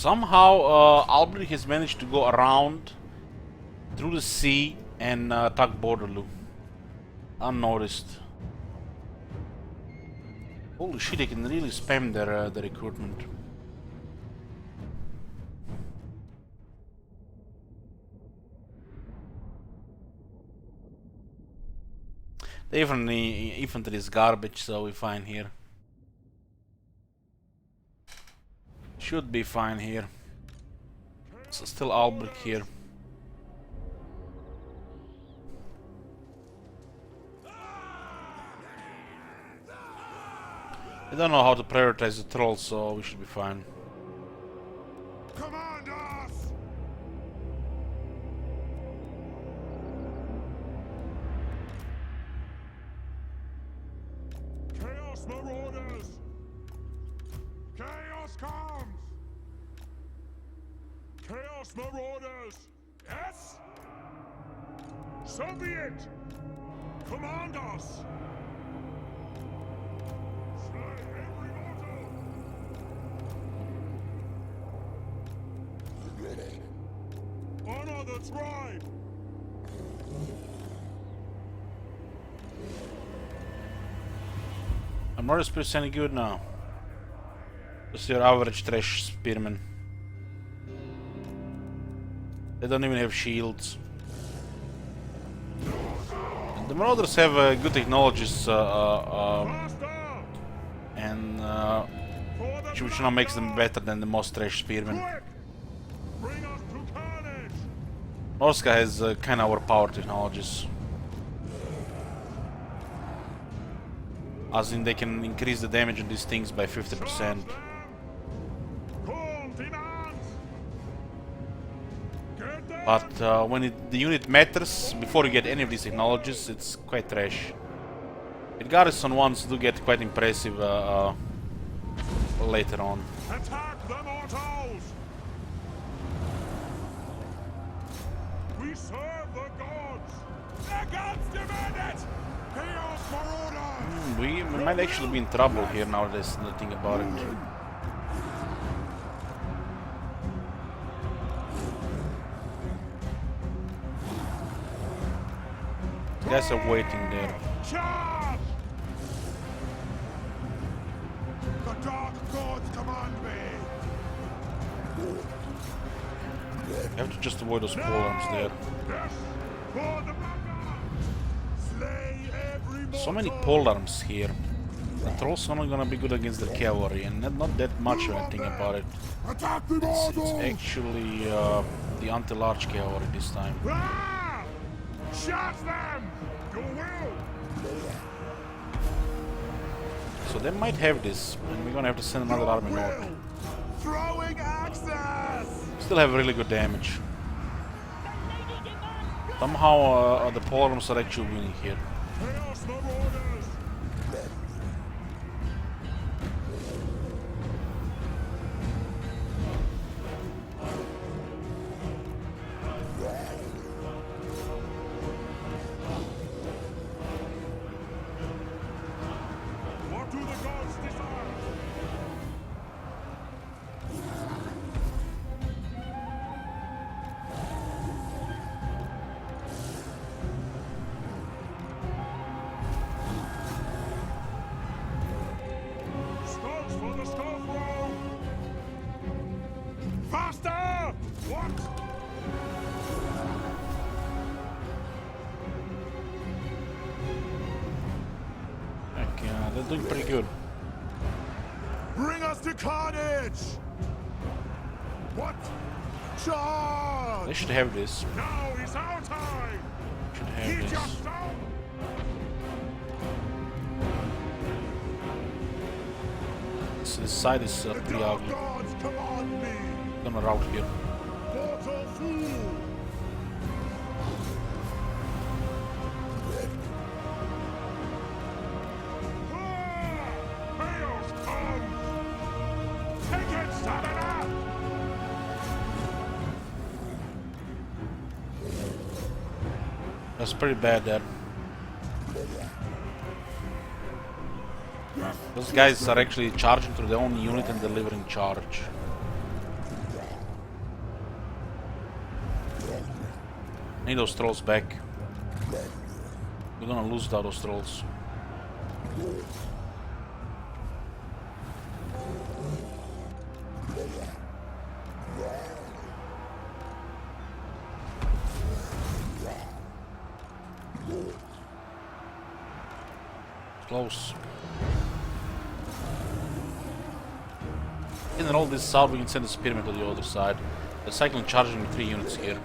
Somehow, Albrecht has managed to go around through the sea and attack Borderloo unnoticed. Holy shit, they can really spam their recruitment. The infantry is garbage, so we're fine here. Should be fine here. So still Albrecht here. I don't know how to prioritize the trolls, so we should be fine. Command us! Chaos Marauders! Chaos comes! Chaos Marauders! Yes? So be it! Command us! Honor the tribe! Are murder spirits any good now? Just your average trash spearmen. They don't even have shields. And the marauders have good technologies and which now makes them better than the most trash spearmen. Norsca has kind of overpowered technologies. As in, they can increase the damage on these things by 50%. But when the unit matters, before you get any of these technologies, it's quite trash. The garrison ones do get quite impressive later on. Attack the mortals! We serve the gods! The gods demand it! Chaos Marauders! We might actually be in trouble here now that there's nothing about it. The guys are waiting there. Charge! The dark gods command me! You have to just avoid those polearms there. Yes! For the banner! Slay every So many mortal! polearms here. The trolls are not gonna be good against the cavalry, and not that much when I think about it. Attack the It's mortals! actually the anti-large cavalry this time. Ah! Shut them! Your will! So they might have this, and we're gonna have to send another army north. Throwing axes! Still have really good damage. Somehow the polearms are actually winning here. Chaos Marauders! What do the gods desire? Stokes for the stove row! Faster! What? Okay, they're doing pretty good. Bring us to carnage! What? Charge! They should have this. Now is our time! Should have Heed this. your stone! This side is The pretty dark ugly. gods command me! Gonna rout here. Mortal fool! Ah! Chaos comes! Take it, Stamina! That's pretty bad there. Those guys are actually charging through their own unit and delivering charge. Need those trolls back. We're gonna lose without those trolls. Close. And then all this out, we can send the spearman to the other side. The cyclone charging with 3 units here.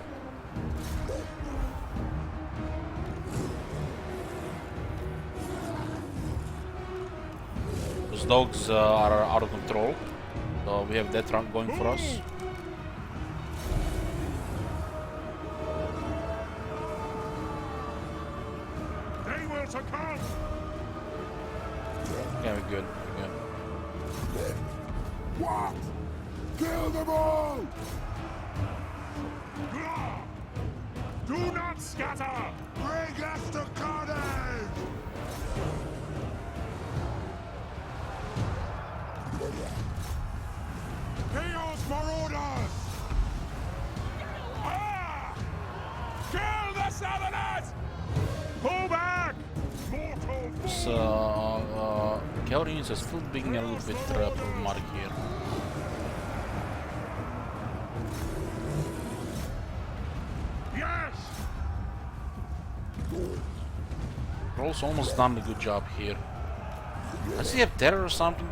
Those dogs are out of control. So we have that run going for us. They will succumb. Yeah, we're good. We're good. What? Kill them all! Do not scatter! Bring us to carnage! Chaos Marauders! Ah! Kill the Southerners! Pull back! Mortal So, cavalry units are still being a little bit problematic here. Yes! Trolls almost done a good job here. Does he have terror or something?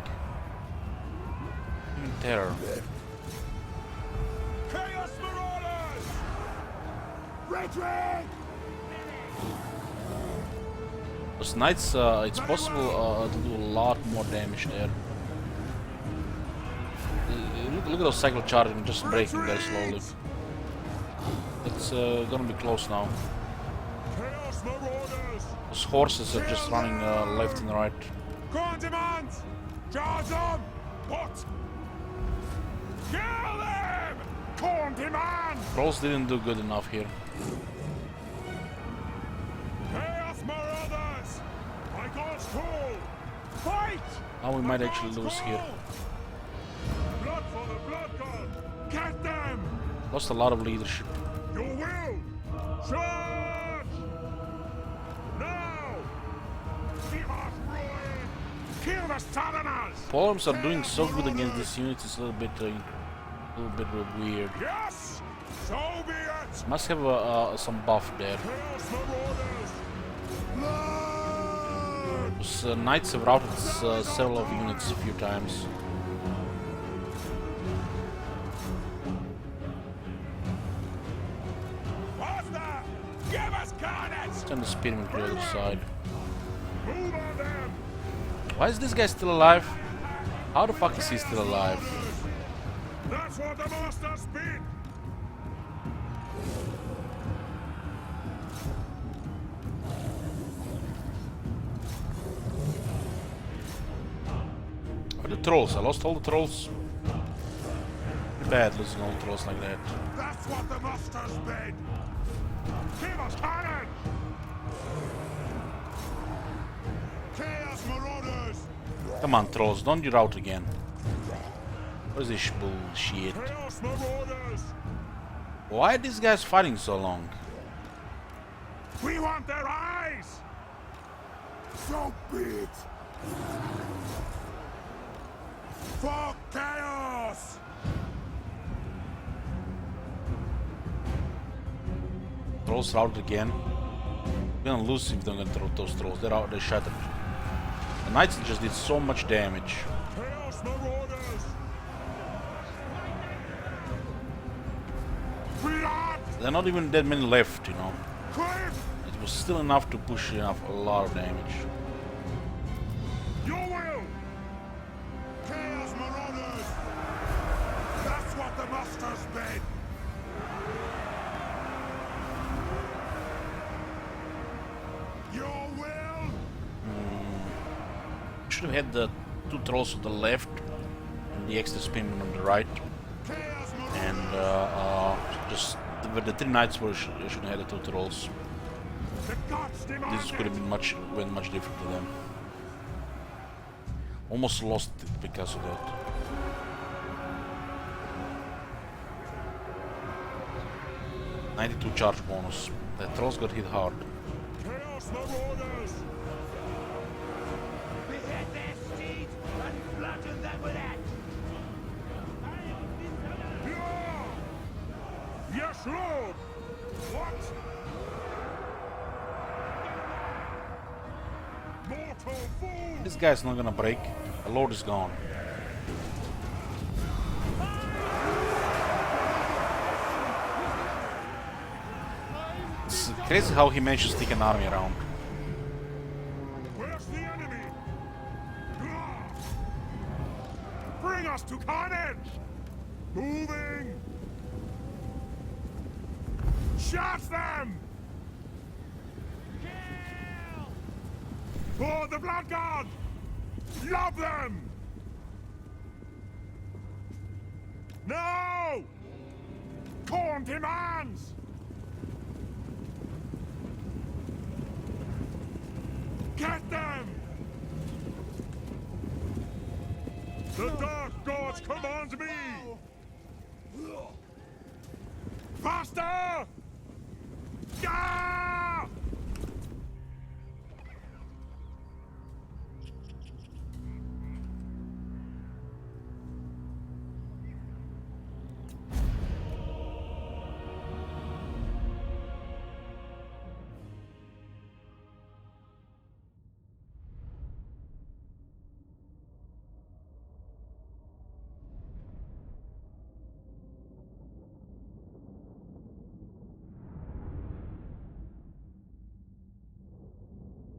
Terror. Chaos Marauders! Retreat! Those knights, it's possible to do a lot more damage there. Look at those cycle charging, just breaking very slowly. It's gonna be close now. Chaos Marauders! Those horses are just running left and right. Condiment! Charge on! What? Kill them! Condiment! Trolls didn't do good enough here. Chaos Marauders! My God's call! Fight! Now we might actually lose here. Blood for the Blood God! Get them! Lost a lot of leadership. Your will! Charge! Now! Give us ruin! Kill the Southerners! Polems are doing so good against these units. It's a little bit weird. Yes! So be it! Must have some buff there. Chaos Marauders! Blood! Those knights have routed several of units a few times. What's that? Give us carnage! Send the spearman to the other side. Move on them! Why is this guy still alive? How the fuck is he still alive? That's what the masters bid! Where are the trolls? I lost all the trolls. Bad losing all the trolls like that. That's what the masters bid! Give us cannon! Chaos Marauders! Come on, trolls, don't you rout again. What is this bullshit? Chaos Marauders! Why are these guys fighting so long? We want their eyes! So be it! For chaos! Trolls routed again. We're gonna lose if we don't get those trolls. They're out, they're shattered. The knights just did so much damage. Chaos Marauders! Blood! There are not even that many left, you know. Cliff! It was still enough to push enough a lot of damage. Your will! Chaos Marauders! That's what the masters bid! Your will! Should have had the 2 trolls on the left and the extra spearman on the right. Chaos And Marauders! just the 3 knights were should have had the 2 trolls. The gods demand This could have been much different to them. Almost lost it because of that. 92 charge bonus. The trolls got hit hard. Chaos Marauders! Behead their steeds and flatten them with it! Yeah! Yes, Lord! What? Mortal fool! This guy's not gonna break. The Lord is gone. It's crazy how he managed to stick an army around. Where's the enemy? Ah! Bring us to carnage! Moving! Shot them! Kill! For the Blood God! Love them! No! Corn demands! Get them! The Dark Gods command me! Faster! Ah!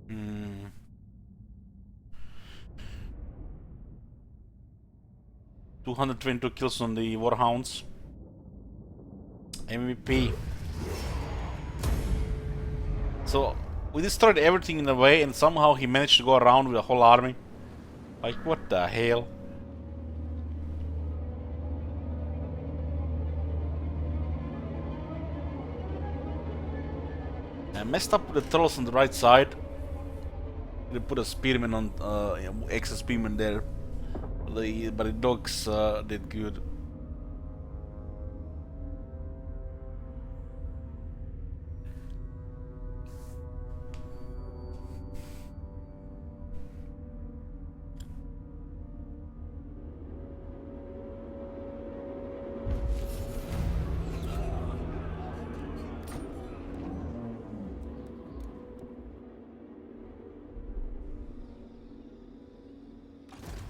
Hmm. 222 kills on the Warhounds. MVP. So we destroyed everything in the way, and somehow he managed to go around with a whole army. Like, what the hell? I messed up with the trolls on the right side. They put a spearman on, extra spearman there. But the dogs did good.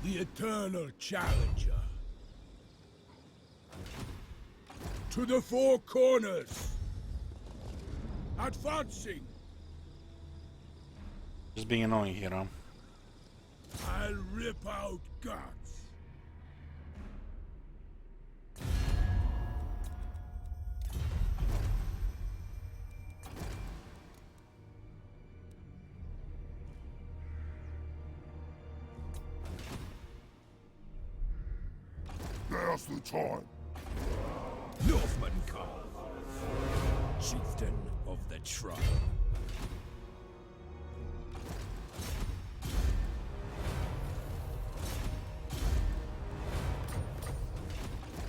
The eternal challenger. To the four corners. Advancing. Just being annoying here, huh? I'll rip out guts. Now's the time. Northman Carl, chieftain of the tribe.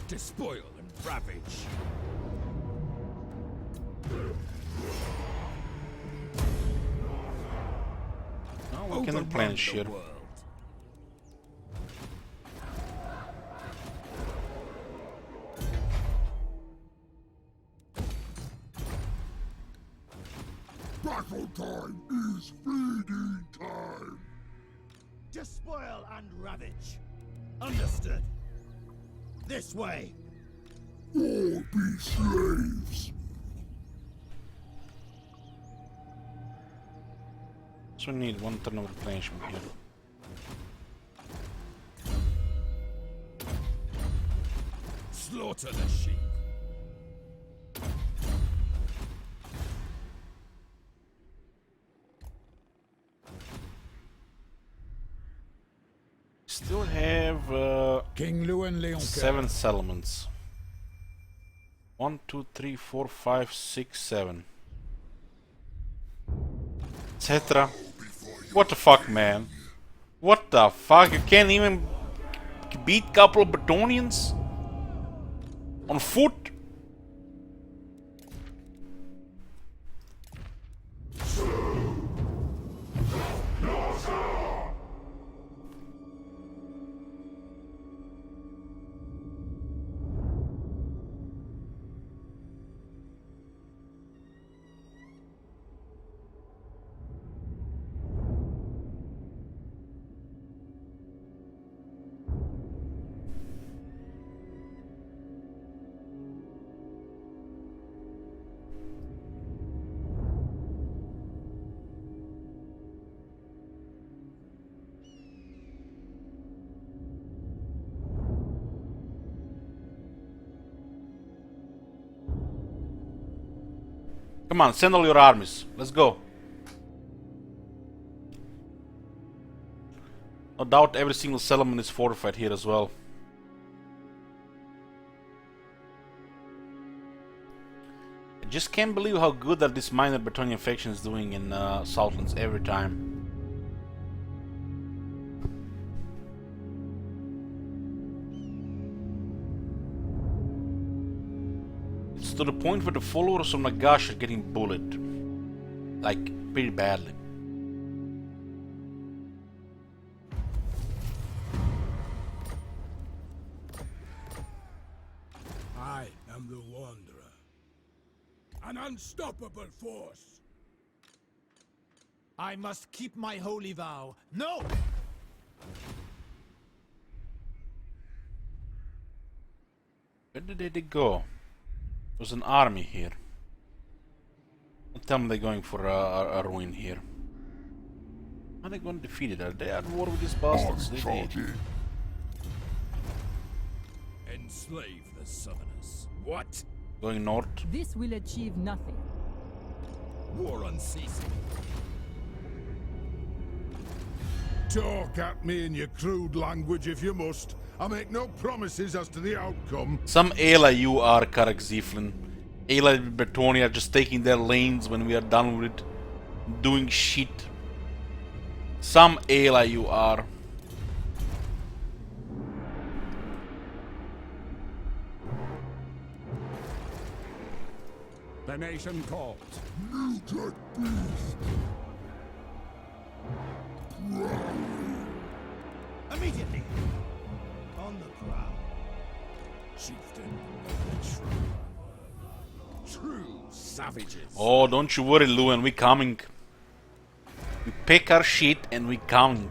Despoil and ravage. No, we can replenish here. world. Battle time is feeding time. Despoil and ravage. Understood. This way. All be slaves. So we need one turn of replenishment here. Slaughter the sheep. Still have King Luan Leon 7 settlements. 1, 2, 3, 4, 5, 6, 7. Etc. What the fuck, man? What the fuck? You can't even beat couple of Bretonians? On foot? Come on, send all your armies. Let's go. No doubt every single settlement is fortified here as well. I just can't believe how good that this minor Bretonnian faction is doing in Southlands every time. It's to the point where the followers of Nagash are getting bullied. Like, pretty badly. I am the Wanderer. An unstoppable force. I must keep my holy vow. No! Where did they go? There's an army here. Don't tell me they're going for a ruin here. How are they going to defeat it? Are they at war with these bastards? Enslave the Southerners. What? Going north? This will achieve nothing. War unceasing. Talk at me in your crude language if you must. I make no promises as to the outcome. Some ally you are, Karak Ziflin. Ally with Bretonnia just taking their lanes when we are done with it. Doing shit. Some ally you are. The nation calls. Muted beast. Immediately! On the ground. Chieftain of the tribe. True savages. Oh, don't you worry, Luan, we coming. We pick our shit and we coming.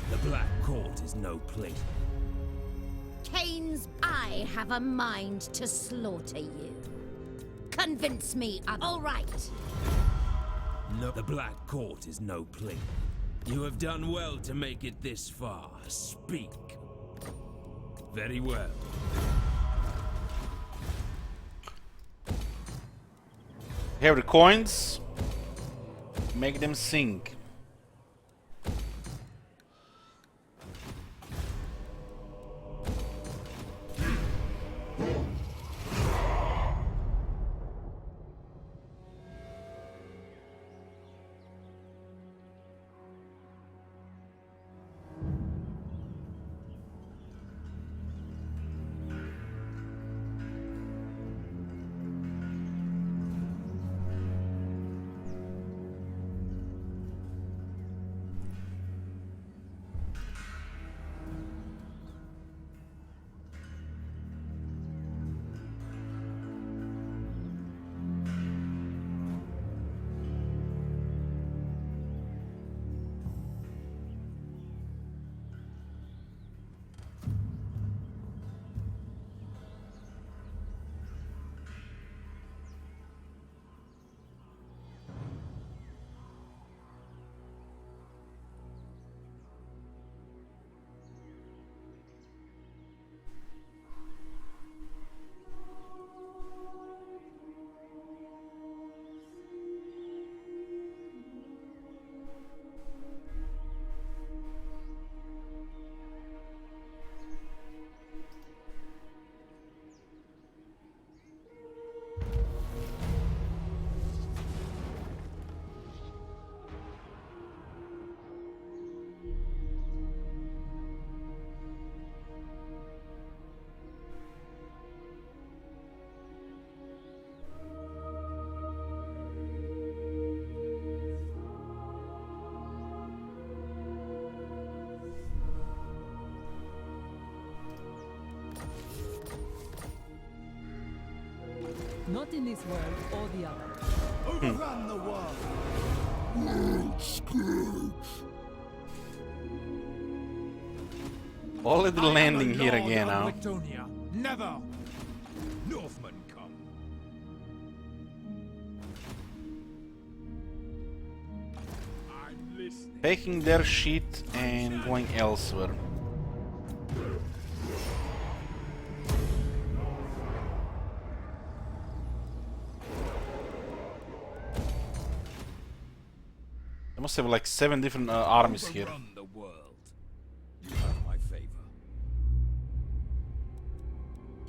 The Black Court is no place. Cain's, I have a mind to slaughter you. Convince me all right. No, the Black Court is no place. You have done well to make it this far. Speak. Very well. Here are the coins. Make them sing. Not in this world or the other. Overrun the world. Already landing here again now. Never! Northmen come. I'm listening. Taking their shit and going elsewhere. They must have like 7 different armies here. Overrun the world. You have my favor.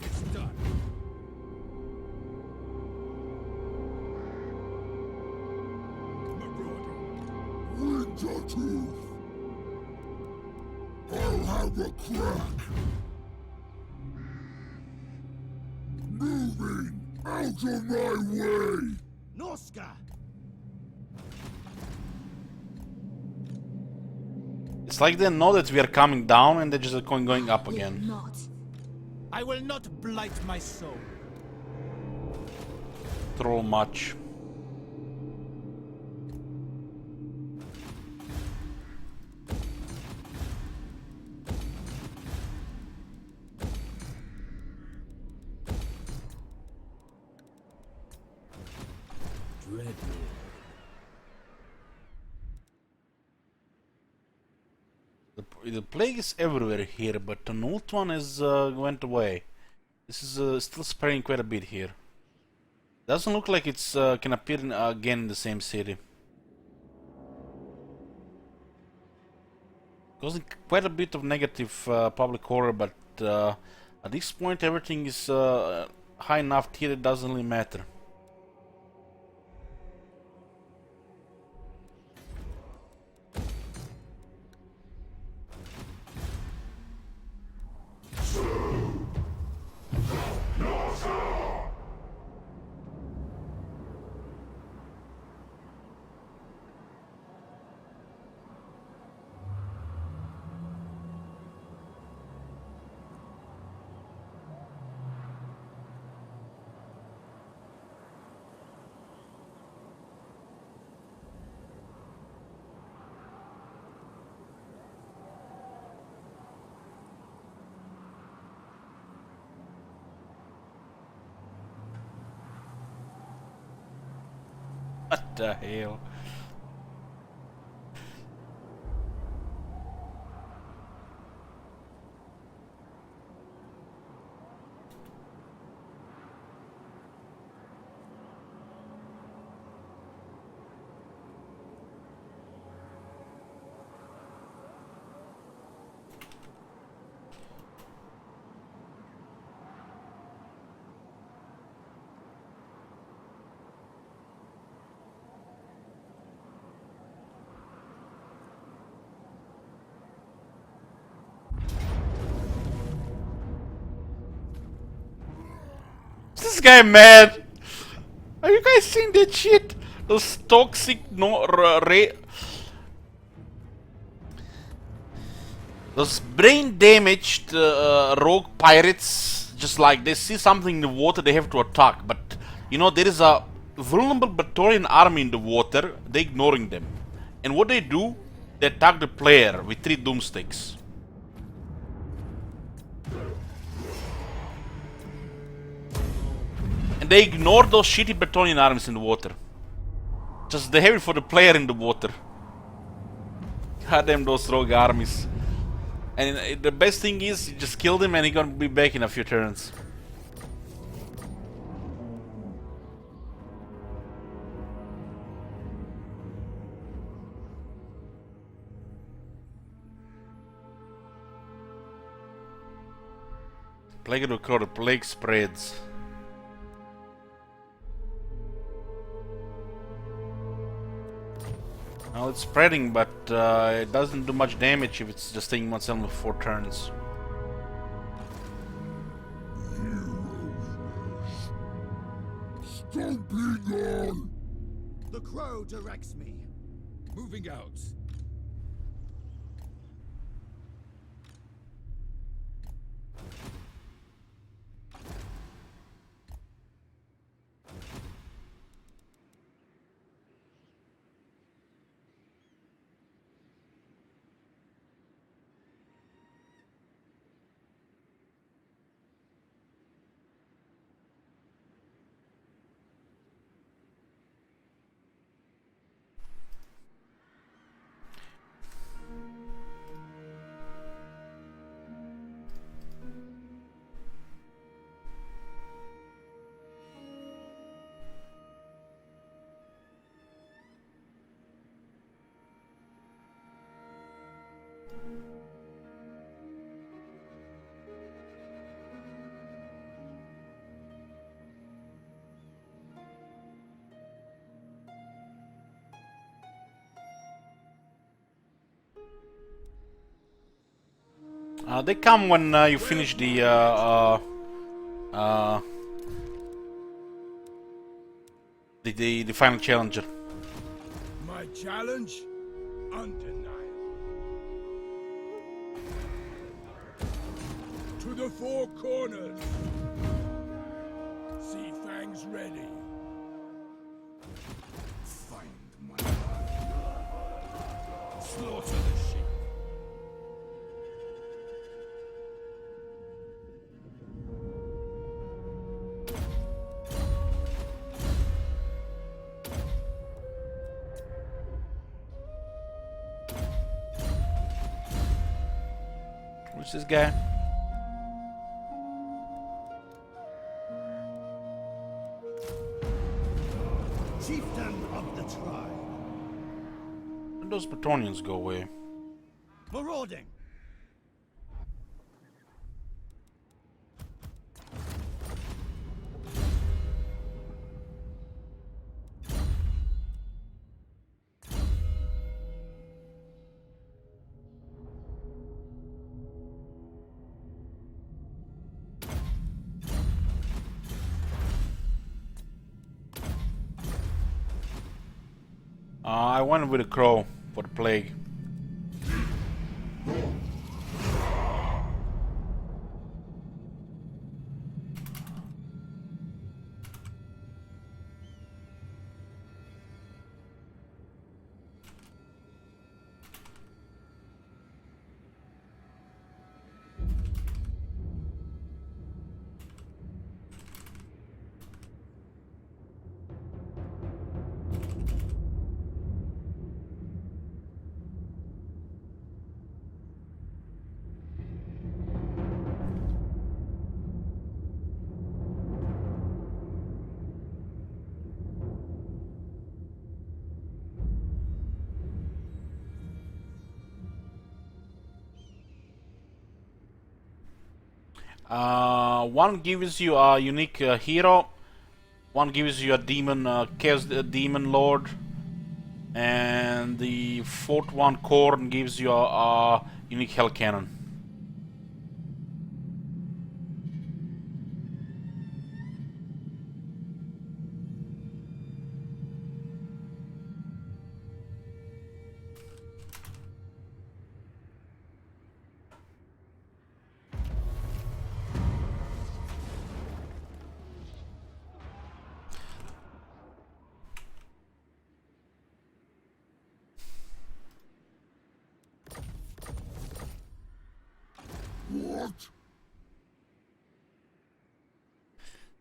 It's done. Marauding. Winter Tooth! I'll have a crack! Moving! Out of my way! Norsca. It's like they know that we are coming down and they're just going up again. Not. I will not blight my soul. Troll much. Dreadlord. The plague is everywhere here, but the old one has went away. This is still spreading quite a bit here. Doesn't look like it's can appear again in the same city. Causing quite a bit of negative public horror, but at this point everything is high enough tier it doesn't really matter. What the hell? Is this guy mad? Are you guys seeing that shit? Those toxic those brain damaged rogue pirates, just like they see something in the water they have to attack, but you know there is a vulnerable Praetorian army in the water, they ignoring them. And what they do, they attack the player with 3 doomsticks. And they ignore those shitty Praetorian armies in the water. Just they have it for the player in the water. Goddamn those rogue armies. And the best thing is, you just kill them and he's gonna be back in a few turns. Plague of the Crow, the plague spreads. Well, it's spreading, but it doesn't do much damage if it's just staying once every 4 turns. Stomping on! The crow directs me. Moving out. They come when you finish the final challenger. My challenge? Undeniable. To the four corners. Sea fangs ready. Find my slaughter the sheep. Who's this guy? Chieftain of the tribe. When those Bretonians go away? Marauding. I went with a crow for the plague. One gives you a unique hero, one gives you a demon, chaos demon lord, and the fourth one, Korn, gives you a unique hell cannon.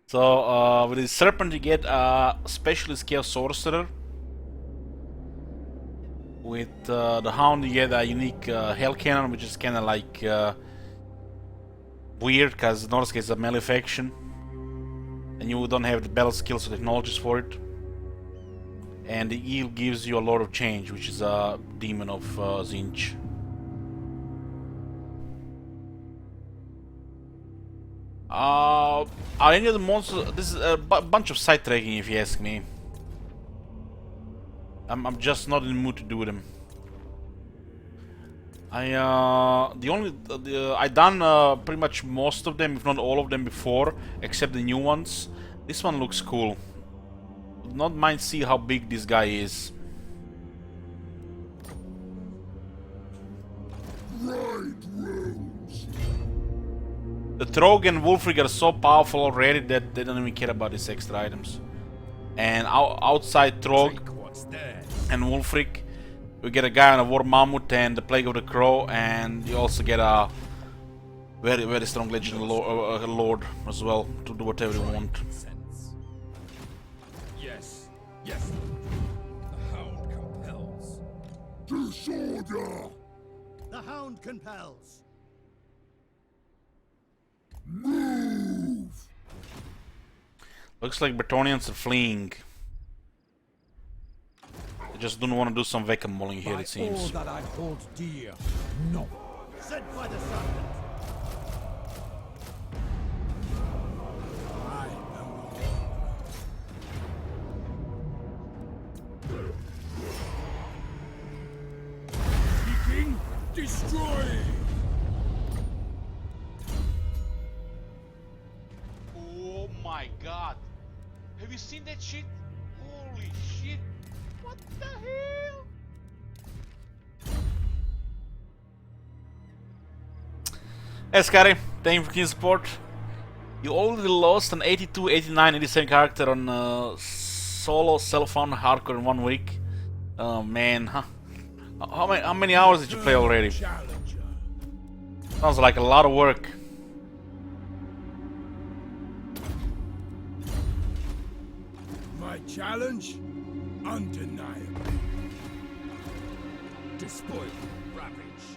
So with the serpent you get a specialist chaos sorcerer. With the hound you get a unique hell cannon, which is kind of like weird because Norsca is a melee faction, and you don't have the battle skills or technologies for it. And the eel gives you a Lord of Change, which is a demon of Zinch. Are any of the monsters? This is a bunch of side tracking, if you ask me. I'm just not in the mood to do them. I done pretty much most of them, if not all of them, before, except the new ones. This one looks cool. Would not mind see how big this guy is. The Trog and Wulfric are so powerful already that they don't even care about these extra items. And outside Trog and Wulfric, we get a guy on a War Mammoth and the Plague of the Crow, and you also get a very, very strong Legend Lord as well to do whatever you want. Yes, yes. The hound compels. Disorder! The hound compels. Move! Looks like Bretonians are fleeing. I just don't want to do some whack-a-moling here, By it seems. all that I hold dear, no. Send for the serpent. I am seeking, destroy. Oh my god. Have you seen that shit? Holy shit. What the hell? Hey Scary, thank you for keen support. You already lost an 82, 89, 87 character on solo self-found hardcore in 1 week. Oh man, huh? How many hours did you play already? Challenger. Sounds like a lot of work. My challenge? Undeniable. Despoil, ravage.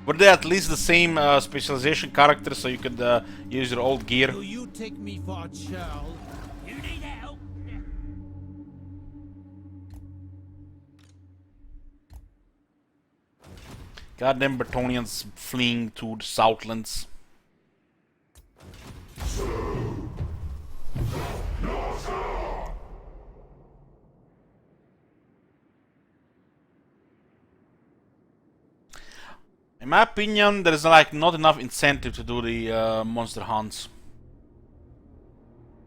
Were they at least the same specialization character so you could use your old gear? Do you take me for a churl? You need help? Goddamn Bretonians fleeing to the Southlands. In my opinion, there is like not enough incentive to do the monster hunts.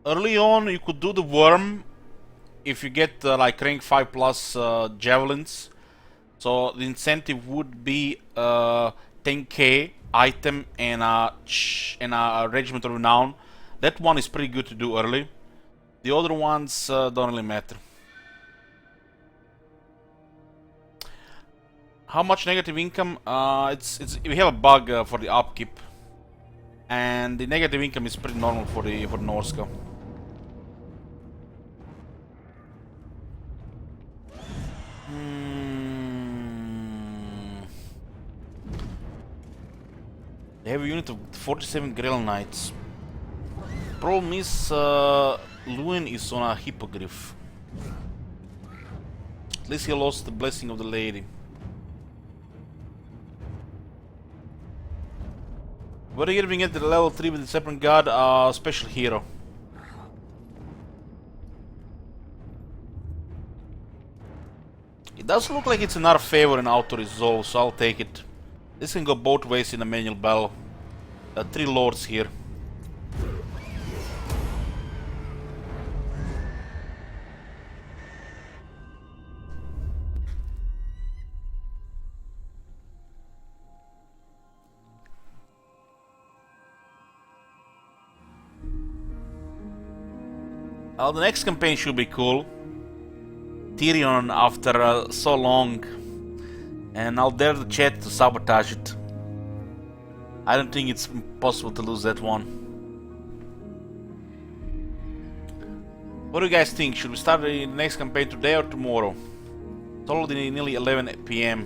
Early on, you could do the worm if you get like rank 5 plus javelins. So the incentive would be 10k item and a regiment of renown. That one is pretty good to do early. The other ones don't really matter. How much negative income? We have a bug for the upkeep, and the negative income is pretty normal for Norsca. They have a unit of 47 Grell Knights. Problem is, Lewin is on a hippogriff. At least he lost the blessing of the lady. What are you giving it the level 3 with the Serpent God? Special hero. It does look like it's another favor in auto resolve, so I'll take it. This can go both ways in a manual battle. 3 lords here. The next campaign should be cool. Tyrion after so long. And I'll dare the chat to sabotage it. I don't think it's possible to lose that one. What do you guys think? Should we start the next campaign today or tomorrow? It's already nearly 11 PM.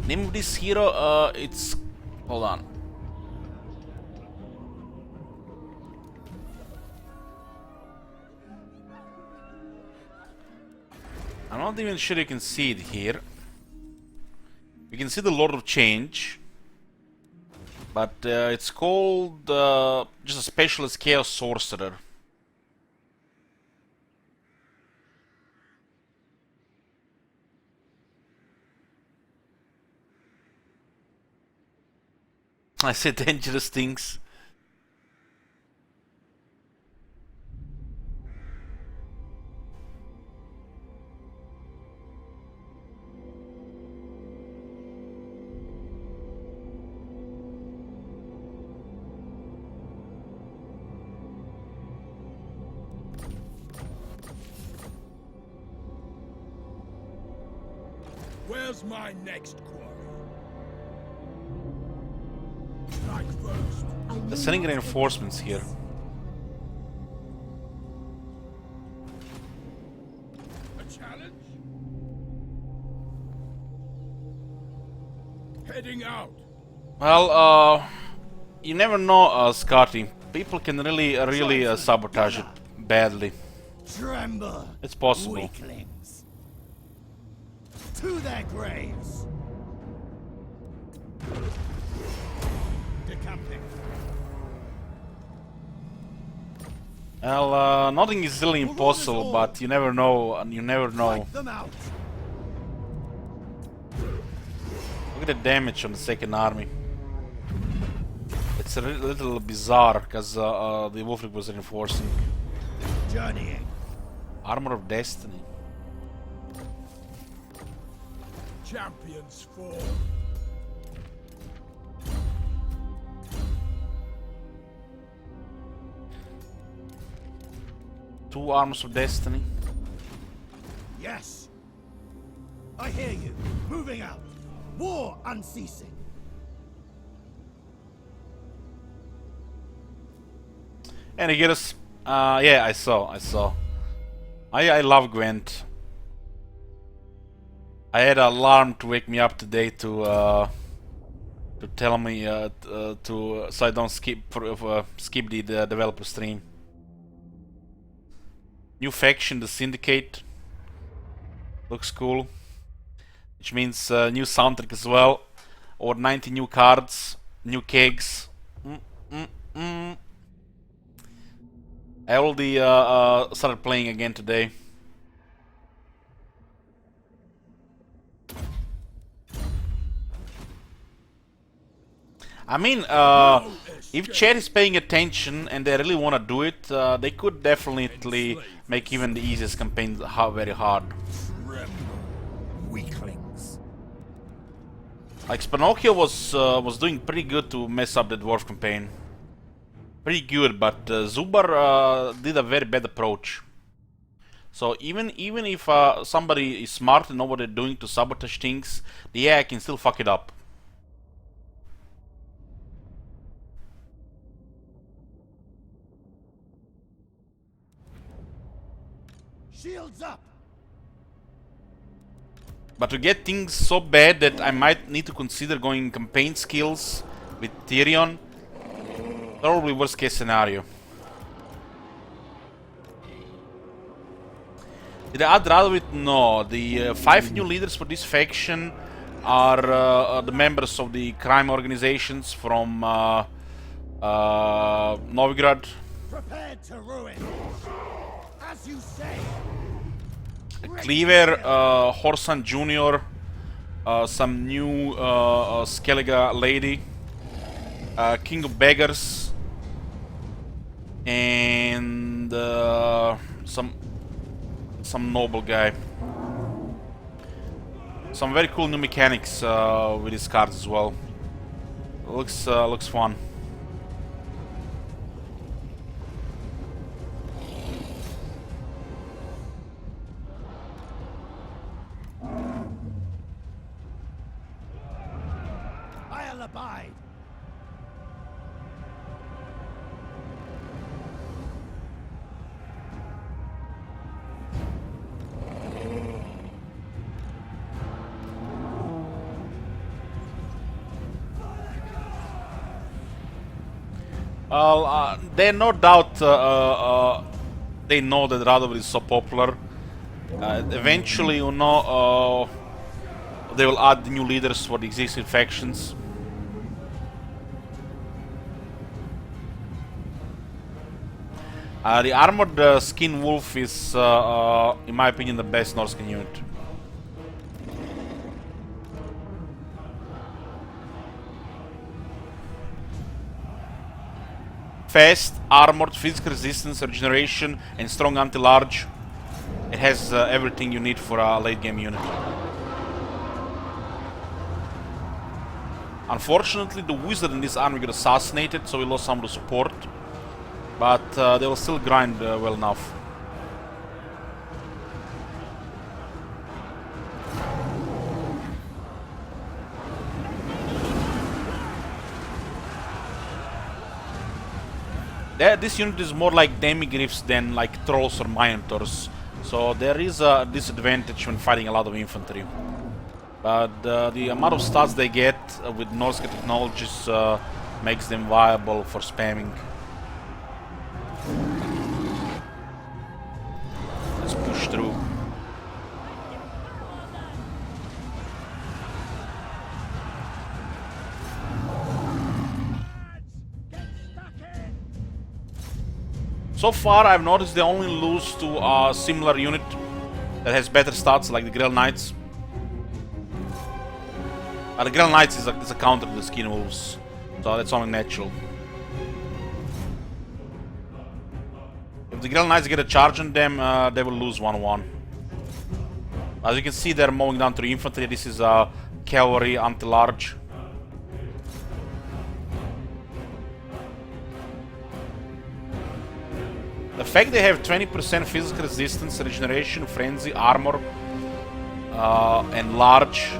Name of this hero, it's... hold on. I'm not even sure you can see it here. You can see the Lord of Change. But it's called just a specialist Chaos Sorcerer. I say dangerous things. Where's my next quarry? Strike first. They're sending reinforcements here. A challenge? Heading out. Well, you never know, Scotty. People can really sabotage it badly. Tremble, It's possible. weaklings. To their graves. Decamping. Well, nothing is really impossible, but you never know, and you never know. Wipe them out. Look at the damage on the second army. It's a little bizarre, because the Wolfric was reinforcing. Journeying. Armor of Destiny. Champions fall. Two Armors of Destiny. Yes. I hear you. Moving out. War unceasing. And he get us. Yeah, I saw. I love Gwent. I had an alarm to wake me up today to tell me so I don't skip the developer stream. New faction, the Syndicate, looks cool. Which means new soundtrack as well. Over 90 new cards, new kegs. I already started playing again today. I mean, if chat is paying attention and they really want to do it, they could definitely make even the easiest campaign very hard. Weaklings. Like Spinocchio was doing pretty good to mess up the dwarf campaign. Pretty good, but Zubar did a very bad approach. So even if somebody is smart and know what they're doing to sabotage things, the AI can still fuck it up. Shields up. But to get things so bad that I might need to consider going campaign skills with Tyrion, probably worst case scenario. Did I add Radovid? No. The 5 new leaders for this faction are the members of the crime organizations from Novigrad. Prepared to ruin. As you say. Cleaver, Horsan Jr., some new Skellige lady, King of Beggars, and some noble guy. Some very cool new mechanics with his cards as well. Looks fun. I'll abide. Well, they no doubt they know that Radovid is so popular. Eventually, you know, they will add new leaders for the existing factions. The armored skin wolf is, in my opinion, the best Norsca unit. Fast, armored, physical resistance, regeneration, and strong anti-large. It has everything you need for a late game unit. Unfortunately, the wizard in this army got assassinated, so we lost some of the support. But they will still grind well enough. This unit is more like demigryphs than like trolls or minotaurs, so there is a disadvantage when fighting a lot of infantry. But the amount of stats they get with Norsca technologies makes them viable for spamming. Let's push through. So far, I've noticed they only lose to a similar unit that has better stats, like the Grell Knights. The Grell Knights is a counter to the Skin Wolves, so that's only natural. If the Grell Knights get a charge on them, they will lose 1-1. As you can see, they're mowing down through infantry. This is a cavalry anti-large. The fact they have 20% physical resistance, regeneration, frenzy, armor, and large,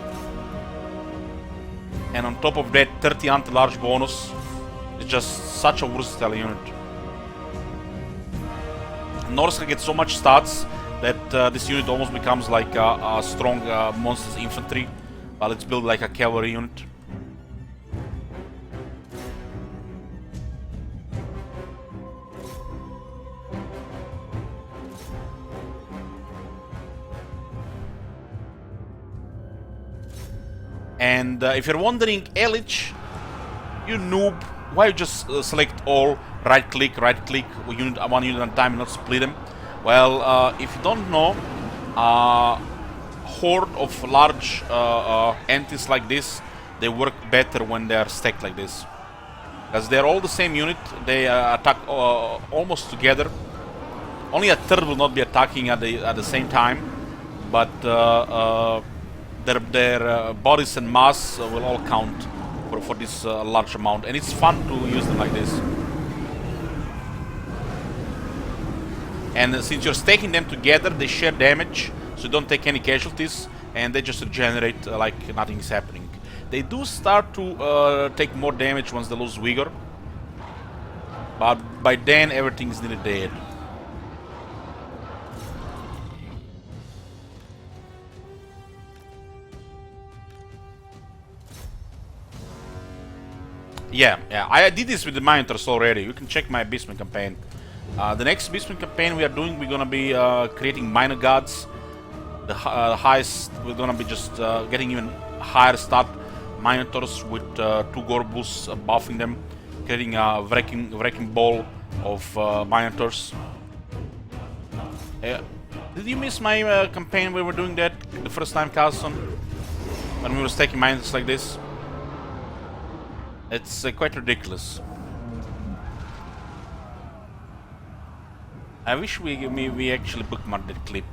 and on top of that 30 anti-large bonus, is just such a versatile unit. Norsca gets so much stats that this unit almost becomes like a strong monster's infantry, while it's built like a cavalry unit. And if you're wondering, Elich, you noob, why you just select all, right click, one unit at a time and not split them? Well, if you don't know, horde of large entities like this, they work better when they are stacked like this. Because they're all the same unit, they attack almost together. Only a third will not be attacking at the same time, but their bodies and mass will all count for this large amount, and it's fun to use them like this. And since you're staking them together, they share damage, so you don't take any casualties, and they just regenerate like nothing is happening. They do start to take more damage once they lose vigor, but by then everything is nearly dead. Yeah, I did this with the Minotaurs already. You can check my Beastman campaign. The next Beastman campaign we're gonna be creating minor gods. The highest, we're gonna be just getting even higher stat Minotaurs with 2 Gorbus buffing them, creating a wrecking ball of Minotaurs. Did you miss my campaign where we were doing that the first time, Carlson? When we were staking Minotaurs like this? It's quite ridiculous. I wish we actually bookmarked that clip.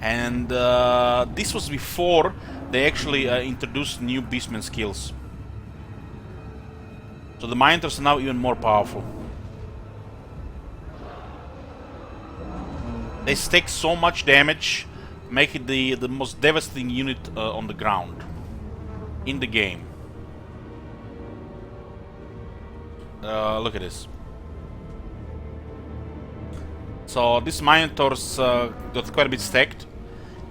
And this was before they actually introduced new Beastman skills. So the Minotaurs are now even more powerful. They stack so much damage, make it the most devastating unit on the ground in the game. Look at this. So these Minotaurs got quite a bit stacked.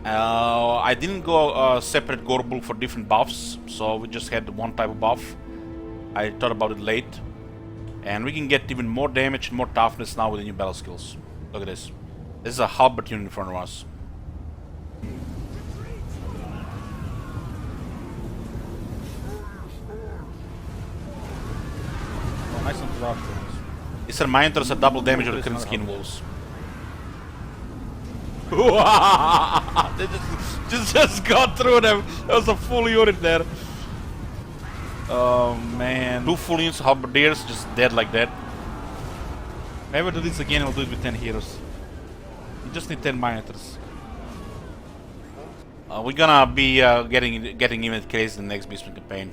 I didn't go separate Gorbul for different buffs, so we just had one type of buff. I thought about it late, and we can get even more damage and more toughness now with the new battle skills. Look at this. This is a halberd unit in front of us. Nice interruptions. These are Minotaurs at double damage or the current Skin Wolves. They just got through them. That was a full unit there. Oh man. 2 full units of halberdiers just dead like that. Maybe we'll do this again, we'll do it with 10 heroes. We just need 10 Minotaurs. We're gonna be getting even crazy in the next Beastman campaign.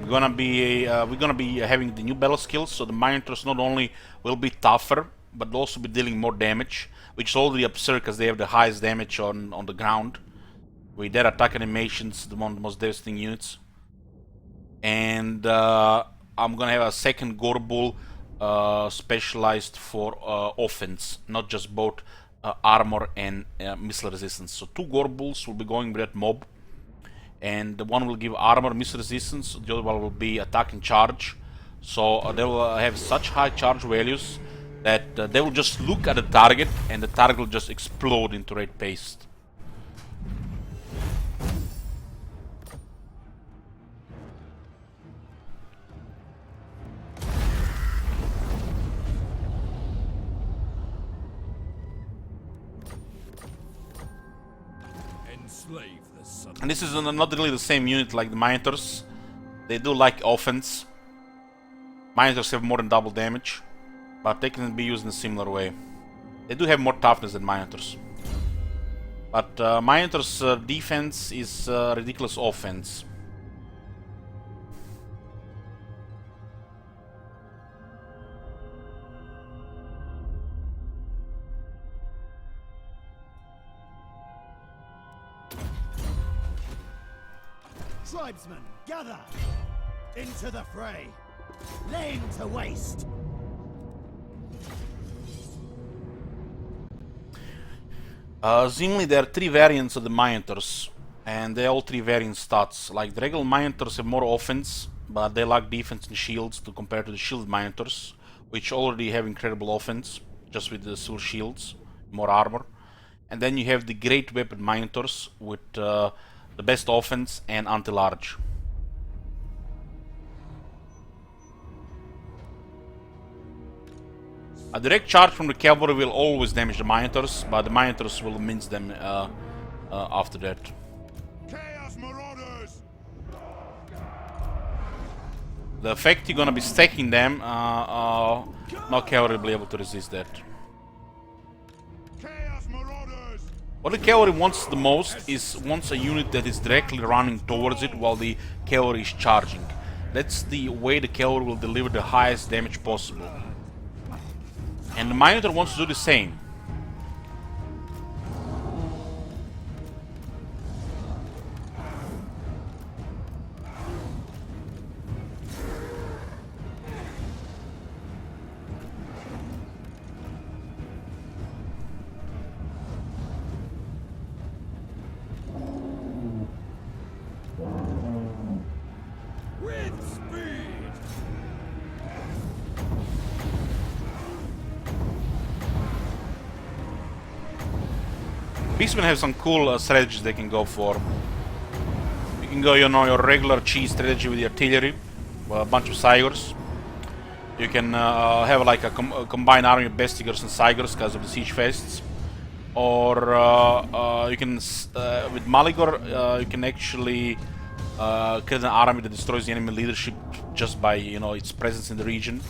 We're gonna be having the new battle skills, so the Minotaurs not only will be tougher, but also be dealing more damage, which is already absurd because they have the highest damage on the ground. With their attack animations, one of the most devastating units. And I'm gonna have a second Gorbul specialized for offense, not just both armor and missile resistance. So 2 Gorbals will be going with that mob, and the one will give armor, missile resistance, the other one will be attack and charge. So they will have such high charge values that they will just look at the target and the target will just explode into red paste. Enslave the son. And this is not really the same unit like the Minotors. They do like offense. Minotors have more than double damage, but they can be used in a similar way. They do have more toughness than Minotors. But Minotaur's defense is ridiculous offense. Tribesmen, gather! Into the fray! Lay him to waste! Seemingly there are 3 variants of the Minotaurs, and they all 3 variant stats. Like the regular Minotaurs have more offense, but they lack defense and shields to compare to the shield Minotaurs, which already have incredible offense, just with the silver shields, more armor. And then you have the great weapon Minotaurs with the best offense and anti-large. A direct charge from the cavalry will always damage the Minotaurs, but the Minotaurs will mince them after that. Chaos Marauders! The effect you're gonna be stacking them, no cavalry will be able to resist that. Chaos Marauders! What the cavalry wants the most is wants a unit that is directly running towards it while the cavalry is charging. That's the way the cavalry will deliver the highest damage possible. And the Minotaur wants to do the same. With speed! Beastmen have some cool strategies they can go for. You can go, you know, your regular cheese strategy with the artillery, a bunch of Cygors. You can have like a combined army of Bestigers and Cygors because of the siege fests. Or you can, with Maligor, you can actually create an army that destroys the enemy leadership just by, you know, its presence in the region.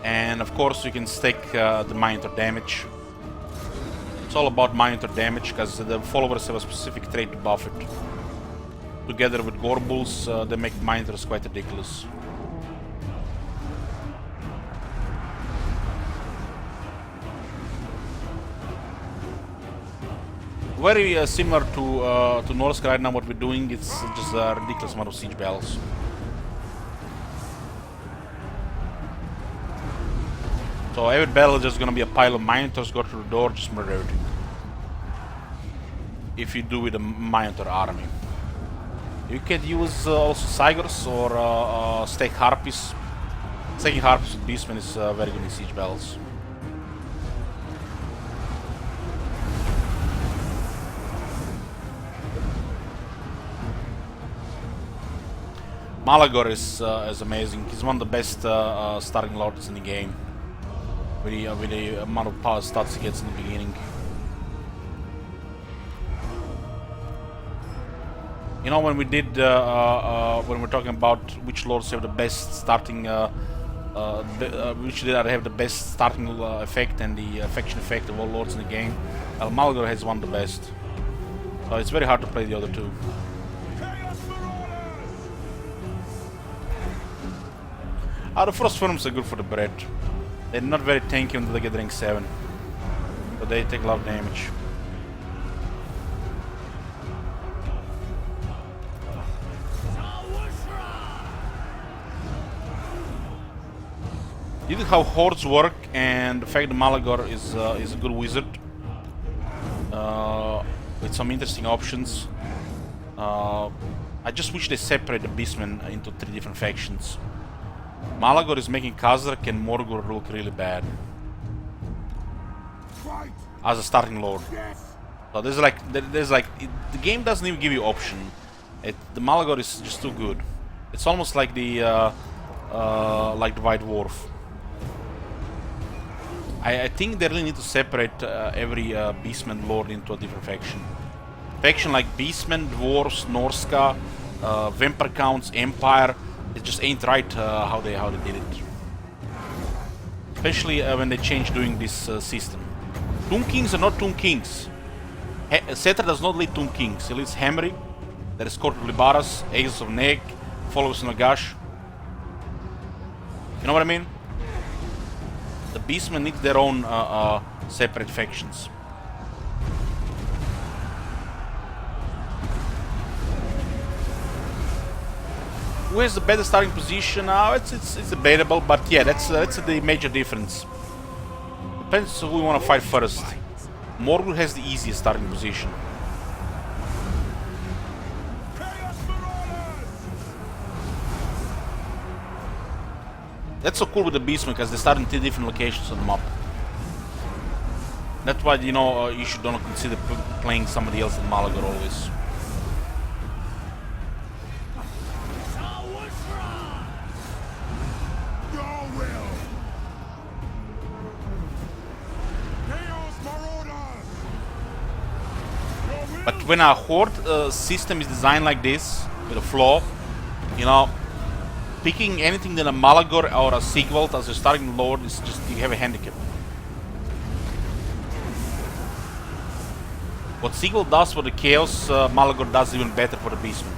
And of course you can stack the Minotaur damage. It's all about Minotaur damage because the followers have a specific trait to buff it. Together with Gorbals, they make Minotaurs quite ridiculous. Very similar to Norsca right now. What we're doing, it's just a ridiculous amount of siege battles. So every battle is just gonna be a pile of Minotaurs, go through the door, just murder everything. If you do with a Minotaur army. You can use also Cygors or stake Harpies. Staking Harpies with Beastmen is very good in siege battles. Malagor is amazing. He's one of the best starting lords in the game. With the amount of power stats he gets in the beginning. You know, when we did when we're talking about which lords have the best starting, which did have the best starting effect and the affection effect of all lords in the game, Malagor has one of the best. So it's very hard to play the other two. The first forms are good for the bread. They're not very tanky until they get rank 7, but they take a lot of damage. Due to how hordes work and the fact that Malagor is a good wizard with some interesting options, I just wish they separate the beastmen into 3 different factions. Malagor is making Khazrak and Morgul look really bad as a starting lord. So there's like the game doesn't even give you option. The Malagor is just too good. It's almost like the White Dwarf. I think they really need to separate every beastman lord into a different faction. Faction like beastmen, dwarves, Norsca, vampire counts, empire. It just ain't right how they did it. Especially when they changed doing this system. Tomb Kings are not Tomb Kings. Setra does not lead Tomb Kings. He leads Hamri, that is Court of Libaras, Aegis of Neg, Followers of Nagash. You know what I mean? The beastmen need their own separate factions. Who has the better starting position? It's debatable, but yeah, that's the major difference. Depends who we want to fight first. Morgul has the easiest starting position. That's so cool with the beastmen because they start in 3 different locations on the map. That's why, you know, you should not consider playing somebody else than Malagor always. But when a horde system is designed like this, with a flaw, you know, picking anything than a Malagor or a Sigvald as your starting lord is just, you have a handicap. What Sigvald does for the Chaos, Malagor does even better for the Beastmen.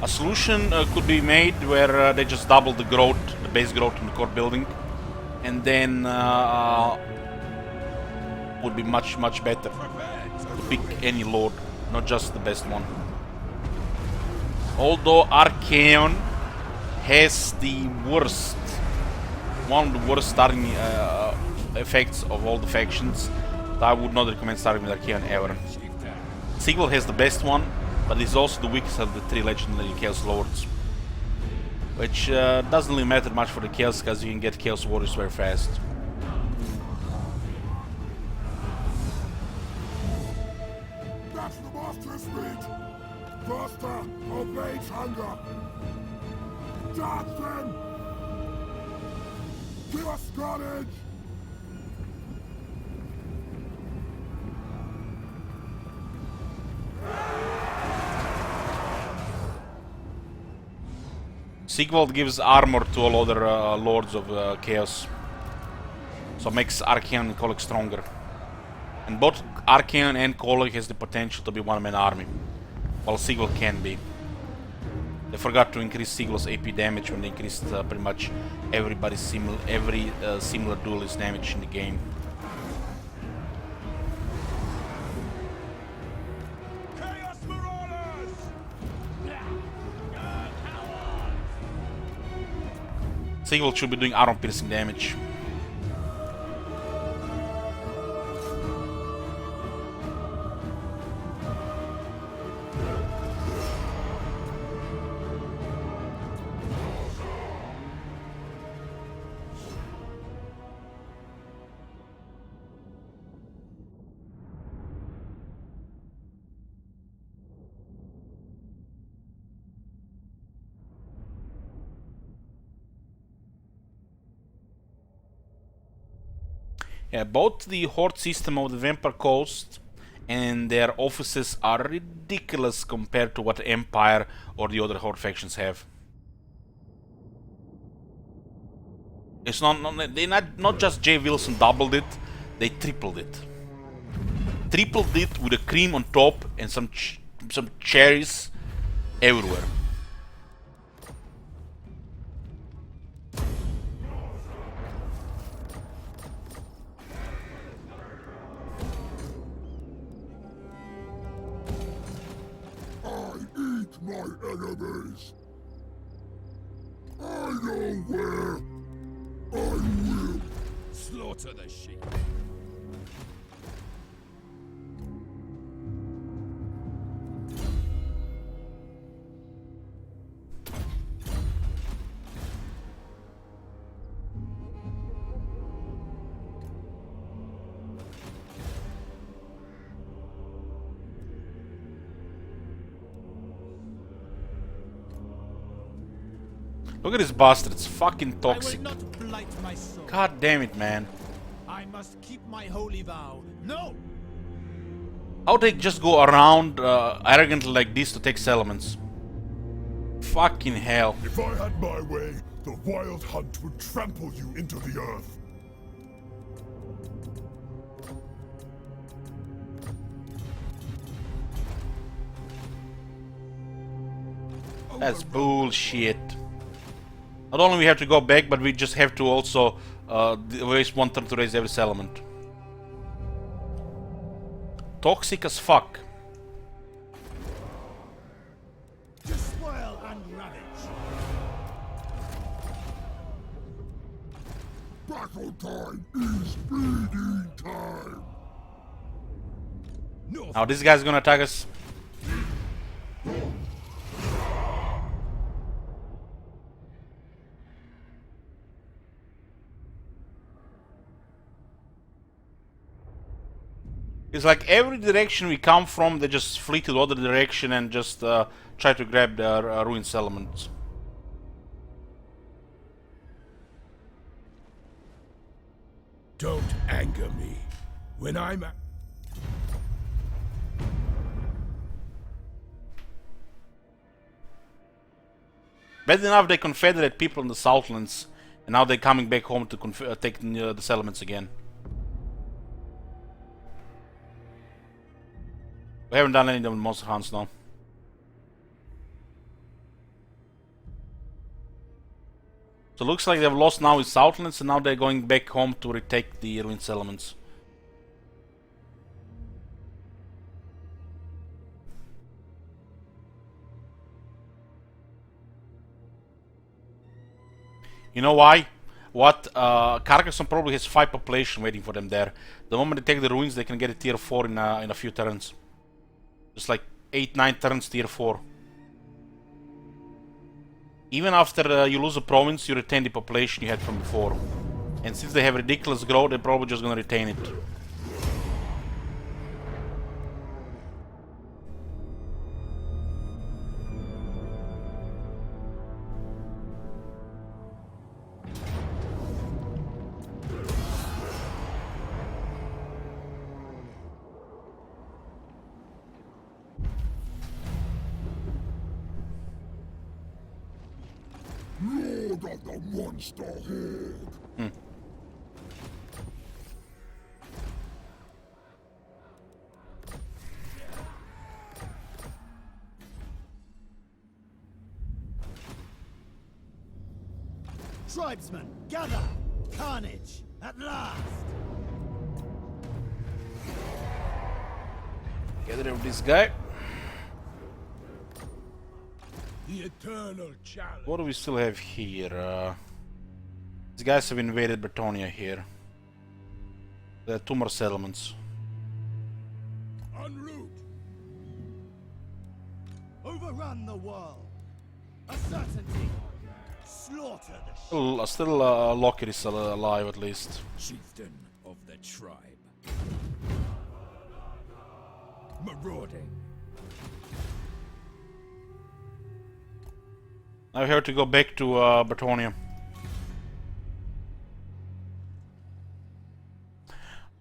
A solution could be made where they just double the growth, the base growth in the core building, and then would be much better to pick any lord, not just the best one. Although Archaeon has the worst, one of the worst starting effects of all the factions, I would not recommend starting with Archaeon ever. Sigvald has the best one, but is also the weakest of the 3 legendary Chaos Lords. Which doesn't really matter much for the Chaos, because you can get Chaos Warriors very fast. That's the master's speed! Faster, obeys hunger! Charge them! Give us carnage! Sigvald gives armor to all other lords of Chaos, so makes Archaeon and Kolek stronger. And both Archaeon and Kolek has the potential to be one-man army, while Sigvald can be. They forgot to increase Sigvald's AP damage when they increased pretty much every similar duelist damage in the game. Sigvald should be doing armor-piercing damage. Yeah, both the Horde system of the Vampire Coast and their offices are ridiculous compared to what Empire or the other Horde factions have. It's not just Jay Wilson doubled it, they tripled it. Tripled it with a cream on top and some cherries everywhere. My enemies! know where I will. Slaughter the sheep. Look at this bastard, it's fucking toxic. I will not blight my soul. God damn it, man. I must keep my holy vow. No! How they just go around arrogantly like this to take settlements? Fucking hell. If I had my way, the Wild Hunt would trample you into the earth. That's bullshit. Not only we have to go back, but we just have to also waste one turn to raise every settlement. Toxic as fuck. Despoil and ravage. Battle time is bleeding time. Now this guy's gonna attack us. It's like every direction we come from, they just flee to the other direction and just try to grab their ruined settlements. Don't anger me. When I'm Bad enough they confederate people in the Southlands, and now they're coming back home to take the settlements again. We haven't done any of the monster hunts now. So it looks like they've lost now in Southlands, and now they're going back home to retake the ruined settlements. You know why? What? Carcassonne probably has 5 population waiting for them there. The moment they take the ruins, they can get a tier 4 in a few turns. Just like 8-9 turns tier 4. Even after you lose a province, you retain the population you had from before. And since they have ridiculous growth, they're probably just gonna retain it. Lord of the Monster Horde. Tribesmen, gather! Carnage, at last! Get rid of this guy. the eternal challenge. What do we still have here? These guys have invaded Bretonia here. There are 2 more settlements. En route. Overrun the world! A certainty! Slaughter the Still Lockett is alive at least. Chieftain of the tribe. Marauding. Now we have to go back to Bretonia.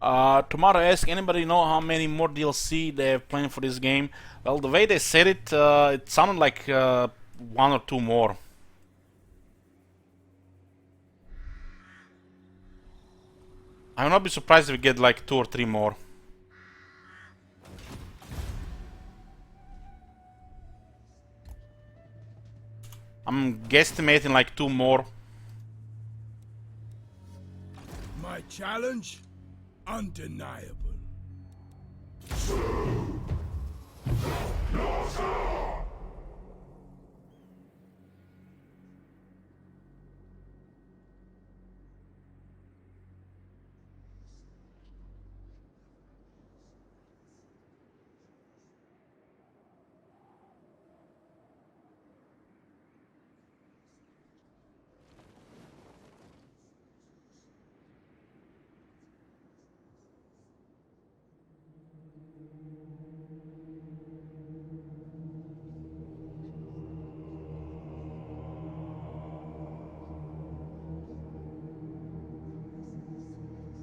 Tomorrow ask anybody know how many more DLC they have planned for this game? Well, the way they said it, it sounded like 1 or 2 more. I will not be surprised if we get like 2 or 3 more. I'm guesstimating like 2 more. My challenge? Undeniable.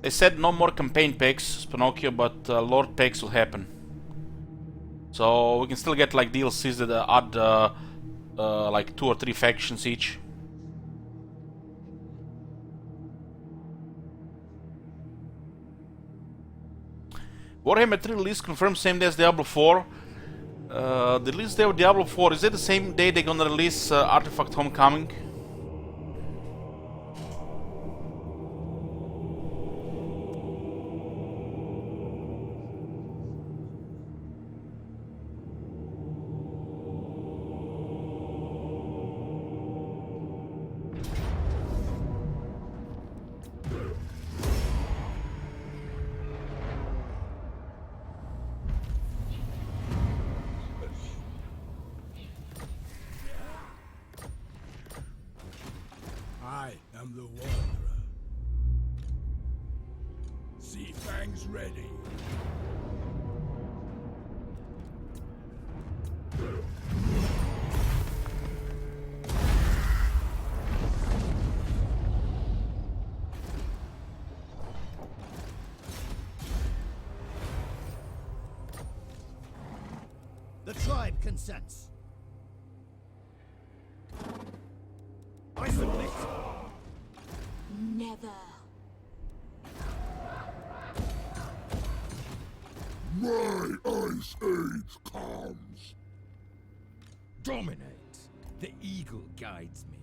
They said no more campaign packs, Pinocchio, but Lord packs will happen. So we can still get like DLCs that add like 2 or 3 factions each. Warhammer 3 release confirmed same day as Diablo 4. The release day of Diablo 4, is it the same day they're gonna release Artifact Homecoming? I am the Wanderer. Sea Fangs ready. The tribe consents. I submit. Never. My ice age comes. Dominate. The eagle guides me.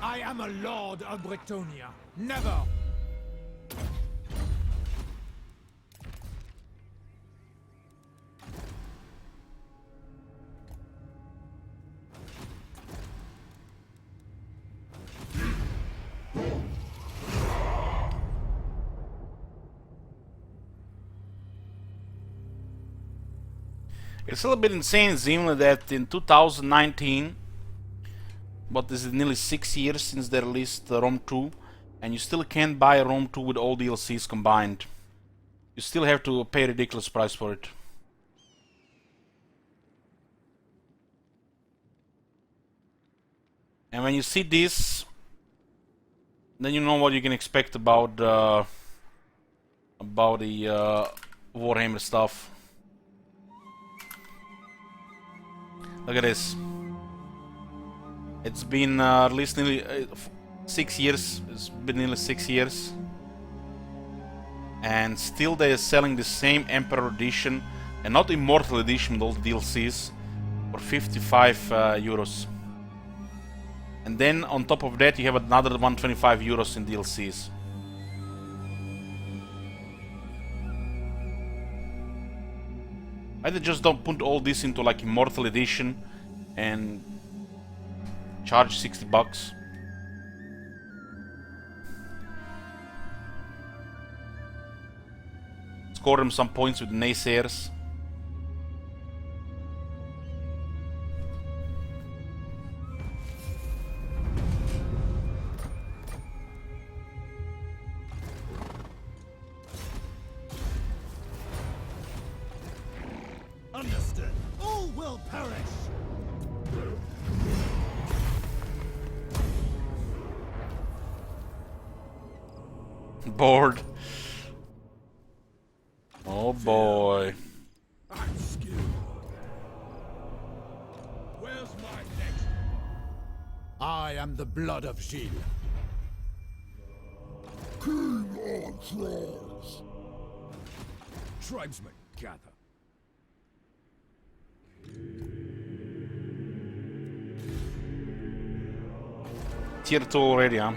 I am a lord of Bretonia. Never! It's a little bit insane, Zimla, that in 2019, but this is nearly 6 years since they released Rome 2, and you still can't buy Rome 2 with all DLCs combined. You still have to pay a ridiculous price for it. And when you see this, then you know what you can expect about the Warhammer stuff. Look at this. It's been at least nearly 6 years. It's been nearly 6 years. And still they are selling the same Emperor Edition, and not Immortal Edition with all the DLCs, for 55 euros. And then on top of that you have another 125 euros in DLCs. Either just don't put all this into like Immortal Edition and charge 60 bucks. Score them some points with naysayers. Understood. All will perish. Bored. Oh boy. I'm skilled. Where's my next? I am the blood of Gilles. King on trolls. Tribesmen, gather. Tier 2 already, huh?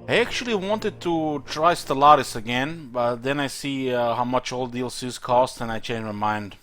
I actually wanted to try Stellaris again, but then I see how much all DLCs cost and I change my mind.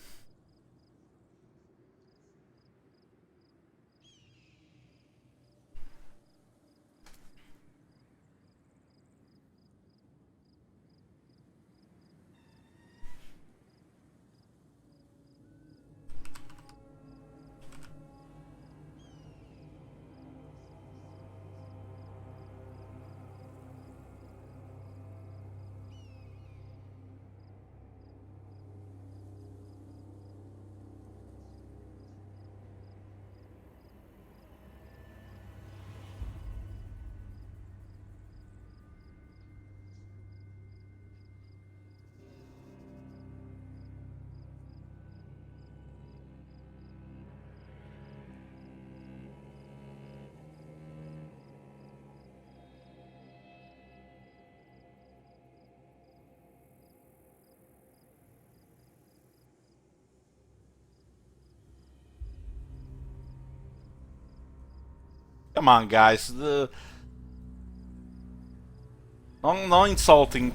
Come on, guys. No insulting.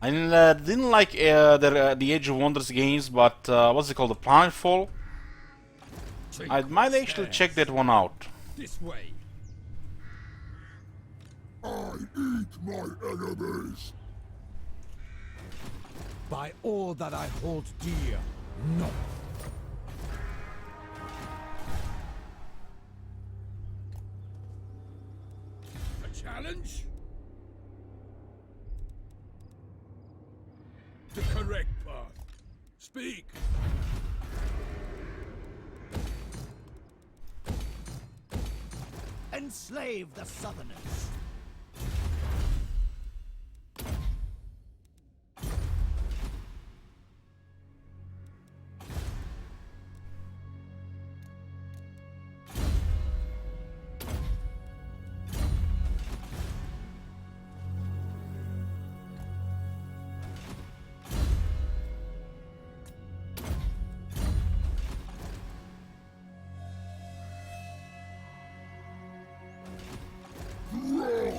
I didn't like the Age of Wonders games, but what's it called? The Planetfall? I might actually check that one out. This way. I eat my enemies. By all that I hold dear, no. A challenge? The correct path. Speak. Enslave the Southerners.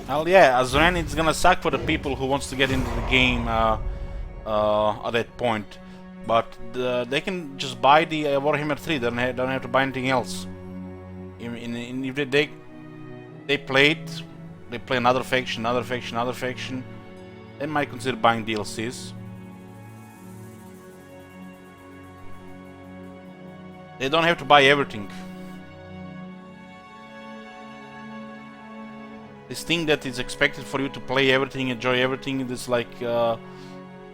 Hell yeah, Azran, it's gonna suck for the people who wants to get into the game at that point. But they can just buy the Warhammer 3, don't have to buy anything else. If they play another faction, they might consider buying DLCs. They don't have to buy everything. This thing that is expected for you to play everything, enjoy everything, it's like not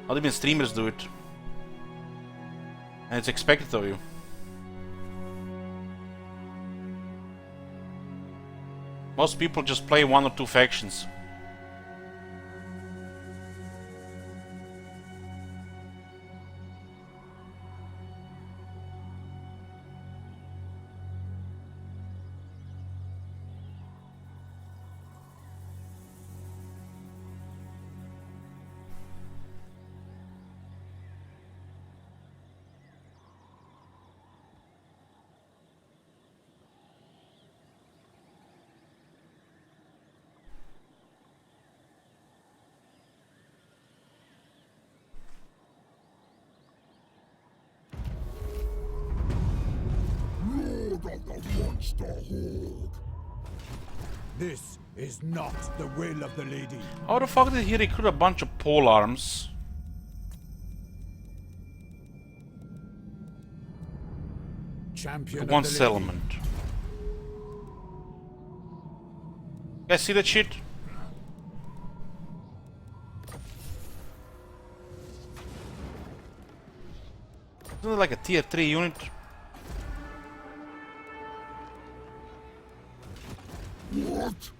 even streamers do it. And it's expected of you. Most people just play one or two factions. Lord of the monster horde. This is not the will of the lady. How the fuck did he recruit a bunch of pole arms? Champion One of the lady. settlement. Guys, see that shit? Isn't it like a tier 3 unit? What?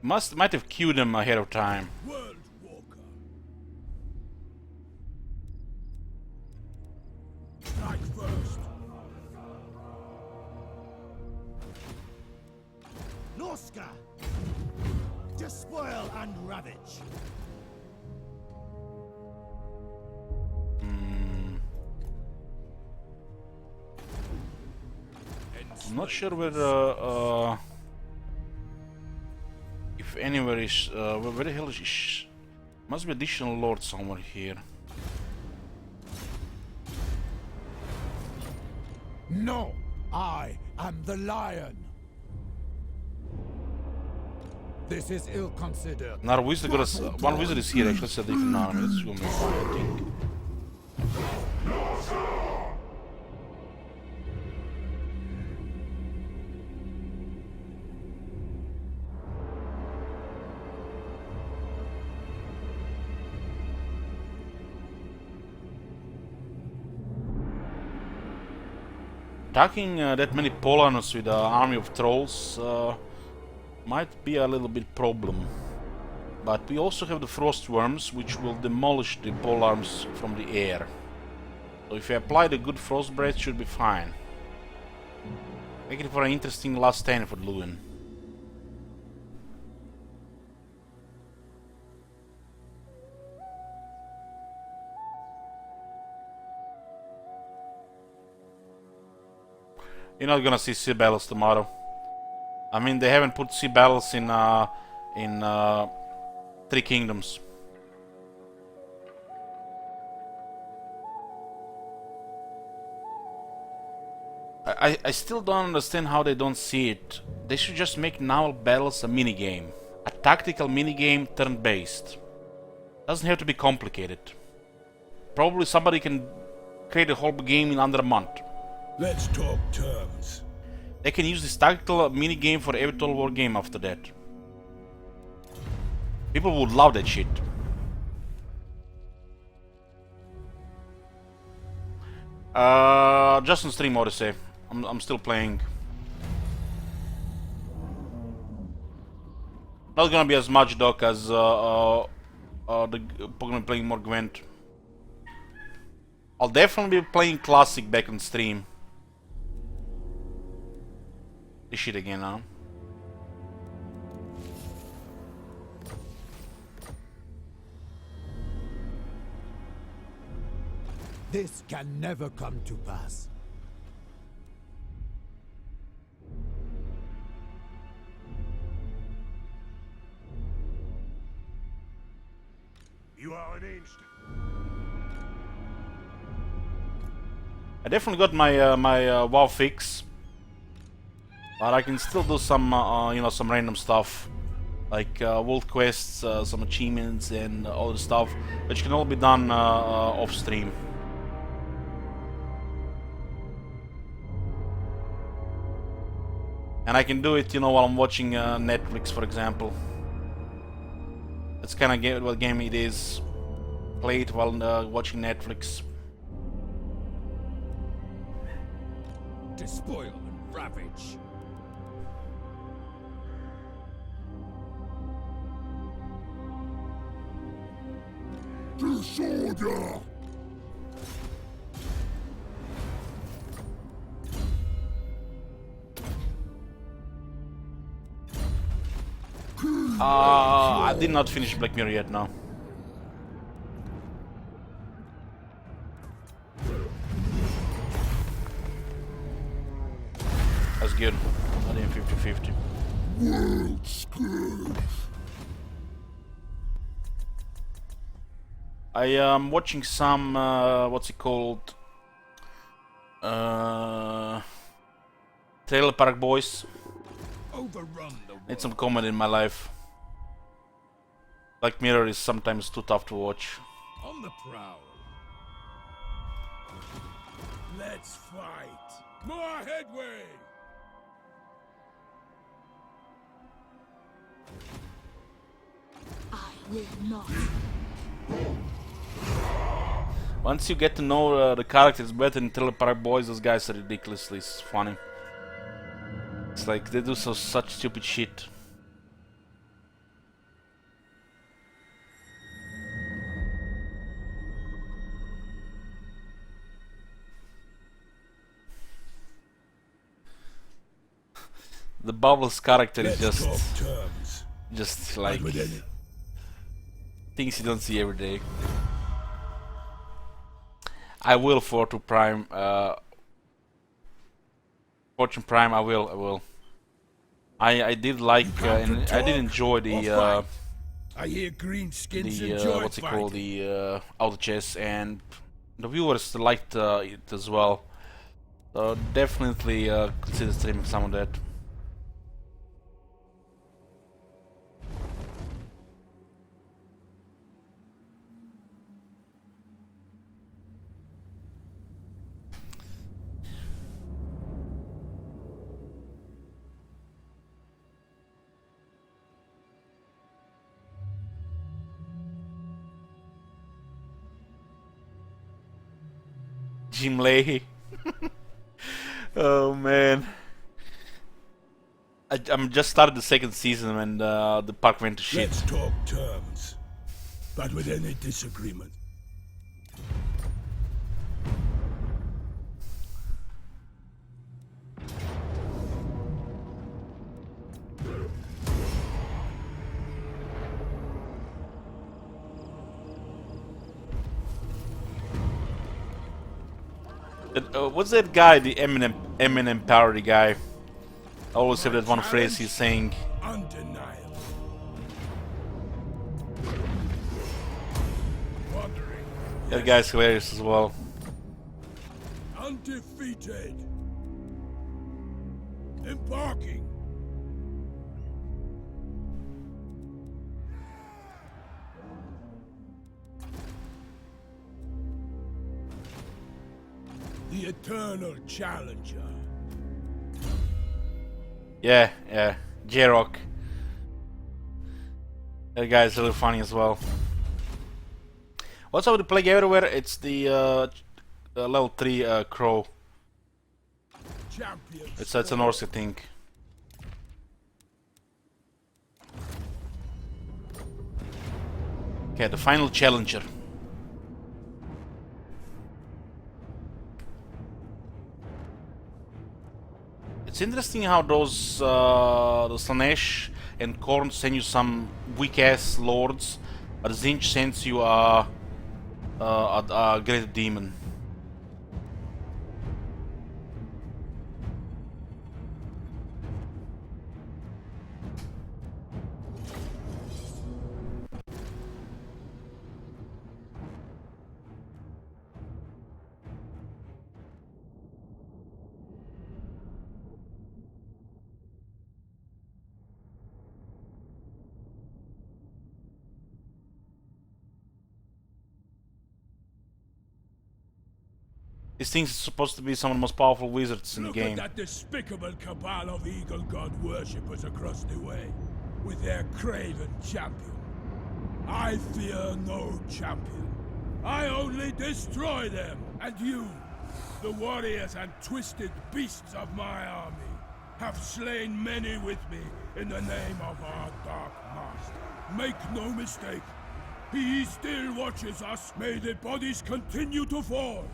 Might have queued them ahead of time. World Walker. Strike first. Norsca! Despoil and ravage. I'm not sure where if anywhere is where the hell is must be additional lord somewhere here. No, I am the lion. This is ill considered. Another wizard got us, one wizard is here actually, so different army. That's gonna be fine, I think. Attacking that many Polans with an army of trolls might be a little bit problem. But we also have the frost worms, which will demolish the pole arms from the air. So if you apply the good frost breath, should be fine. Make it for an interesting last stand for Lewin. You're not gonna see sea battles tomorrow. I mean, they haven't put sea battles in Three Kingdoms. I still don't understand how they don't see it. They should just make naval battles a minigame. A tactical minigame turn-based. Doesn't have to be complicated. Probably somebody can create a whole game in under a month. Let's talk terms. They can use this tactical minigame for every Total War game after that. People would love that shit. Just on stream, Odyssey. I'm still playing. Not gonna be as much though, cause the Pokemon playing more Gwent. I'll definitely be playing Classic back on stream. This shit again, huh? This can never come to pass. You are arranged. I definitely got my my WoW fix, but I can still do some you know, some random stuff like world quests, some achievements, and all the stuff, which can all be done off stream. And I can do it, you know, while I'm watching Netflix, for example. That's kind of what game it is. Play it while watching Netflix. Despoil and ravage. Disorder! I did not finish Black Mirror yet, no. That's good. I did 50-50. World scourge! I am watching some, what's it called? Trailer Park Boys. Overrun the world. Need some comedy in my life. Black Mirror is sometimes too tough to watch. On the prowl. Let's fight! More headway! I will not. Once you get to know the characters better in Trailer Park Boys, those guys are ridiculously funny. It's like they do such stupid shit. The Bubbles character is Let's talk terms. just like things you don't see every day. I will 4 to Prime Fortune Prime, I will. I did like and I did enjoy the I hear greenskins enjoy what's it called, fighting. the auto chess, and the viewers liked it as well. So definitely consider streaming some of that. Jim Leahy. Oh man. I'm just started the second season when the park went to shit. Let's talk terms, but with any disagreement. What's that guy, the Eminem parody guy? I always have that one phrase he's saying. Undeniable. Wandering. That guy's hilarious as well. Undefeated. Embarking. The eternal challenger. Yeah, J-Rock. That guy's really funny as well. What's up with the Plague Everywhere? It's the level 3 Crow. It's a Norsca thing. Okay, the final challenger. It's interesting how those the Slanesh and Korn send you some weak-ass lords, but Zinch sends you a great demon. These things are supposed to be some of the most powerful wizards in the game. Look at that despicable cabal of Eagle God worshippers across the way, with their craven champion. I fear no champion. I only destroy them. And you, the warriors and twisted beasts of my army, have slain many with me in the name of our Dark Master. Make no mistake, he still watches us. May the bodies continue to fall.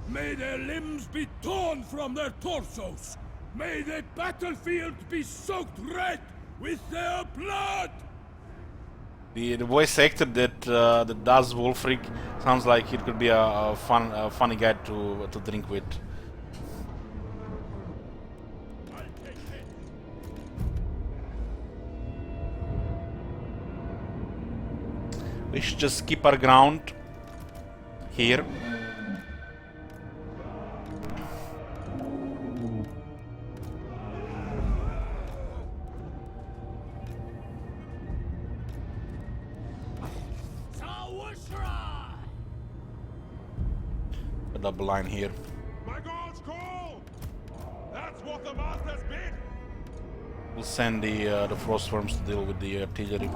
May their limbs be torn from their torsos. May the battlefield be soaked red with their blood. The voice actor that does Wolfric sounds like it could be a funny guy to drink with. We should just keep our ground here. A double line here. My God's call! That's what the Master's bid! We'll send the Frostworms to deal with the artillery.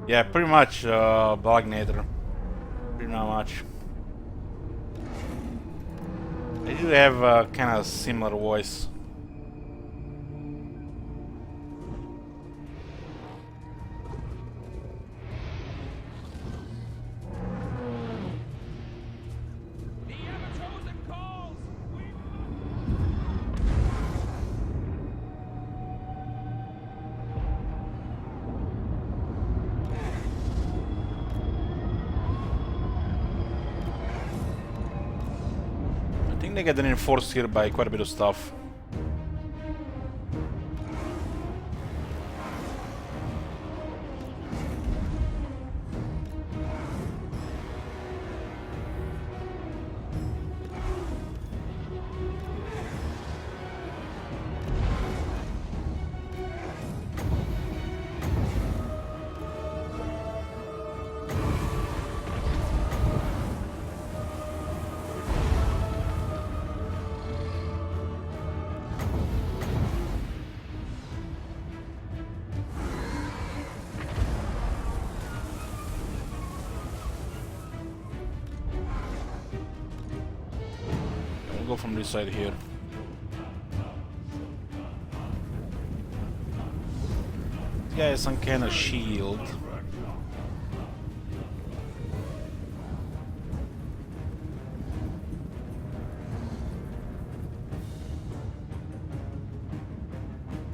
Yeah, pretty much Balagnator. Pretty much. They do have a kind of similar voice. think they get reinforced here by quite a bit of stuff. Go from this side here. This guy has some kind of shield.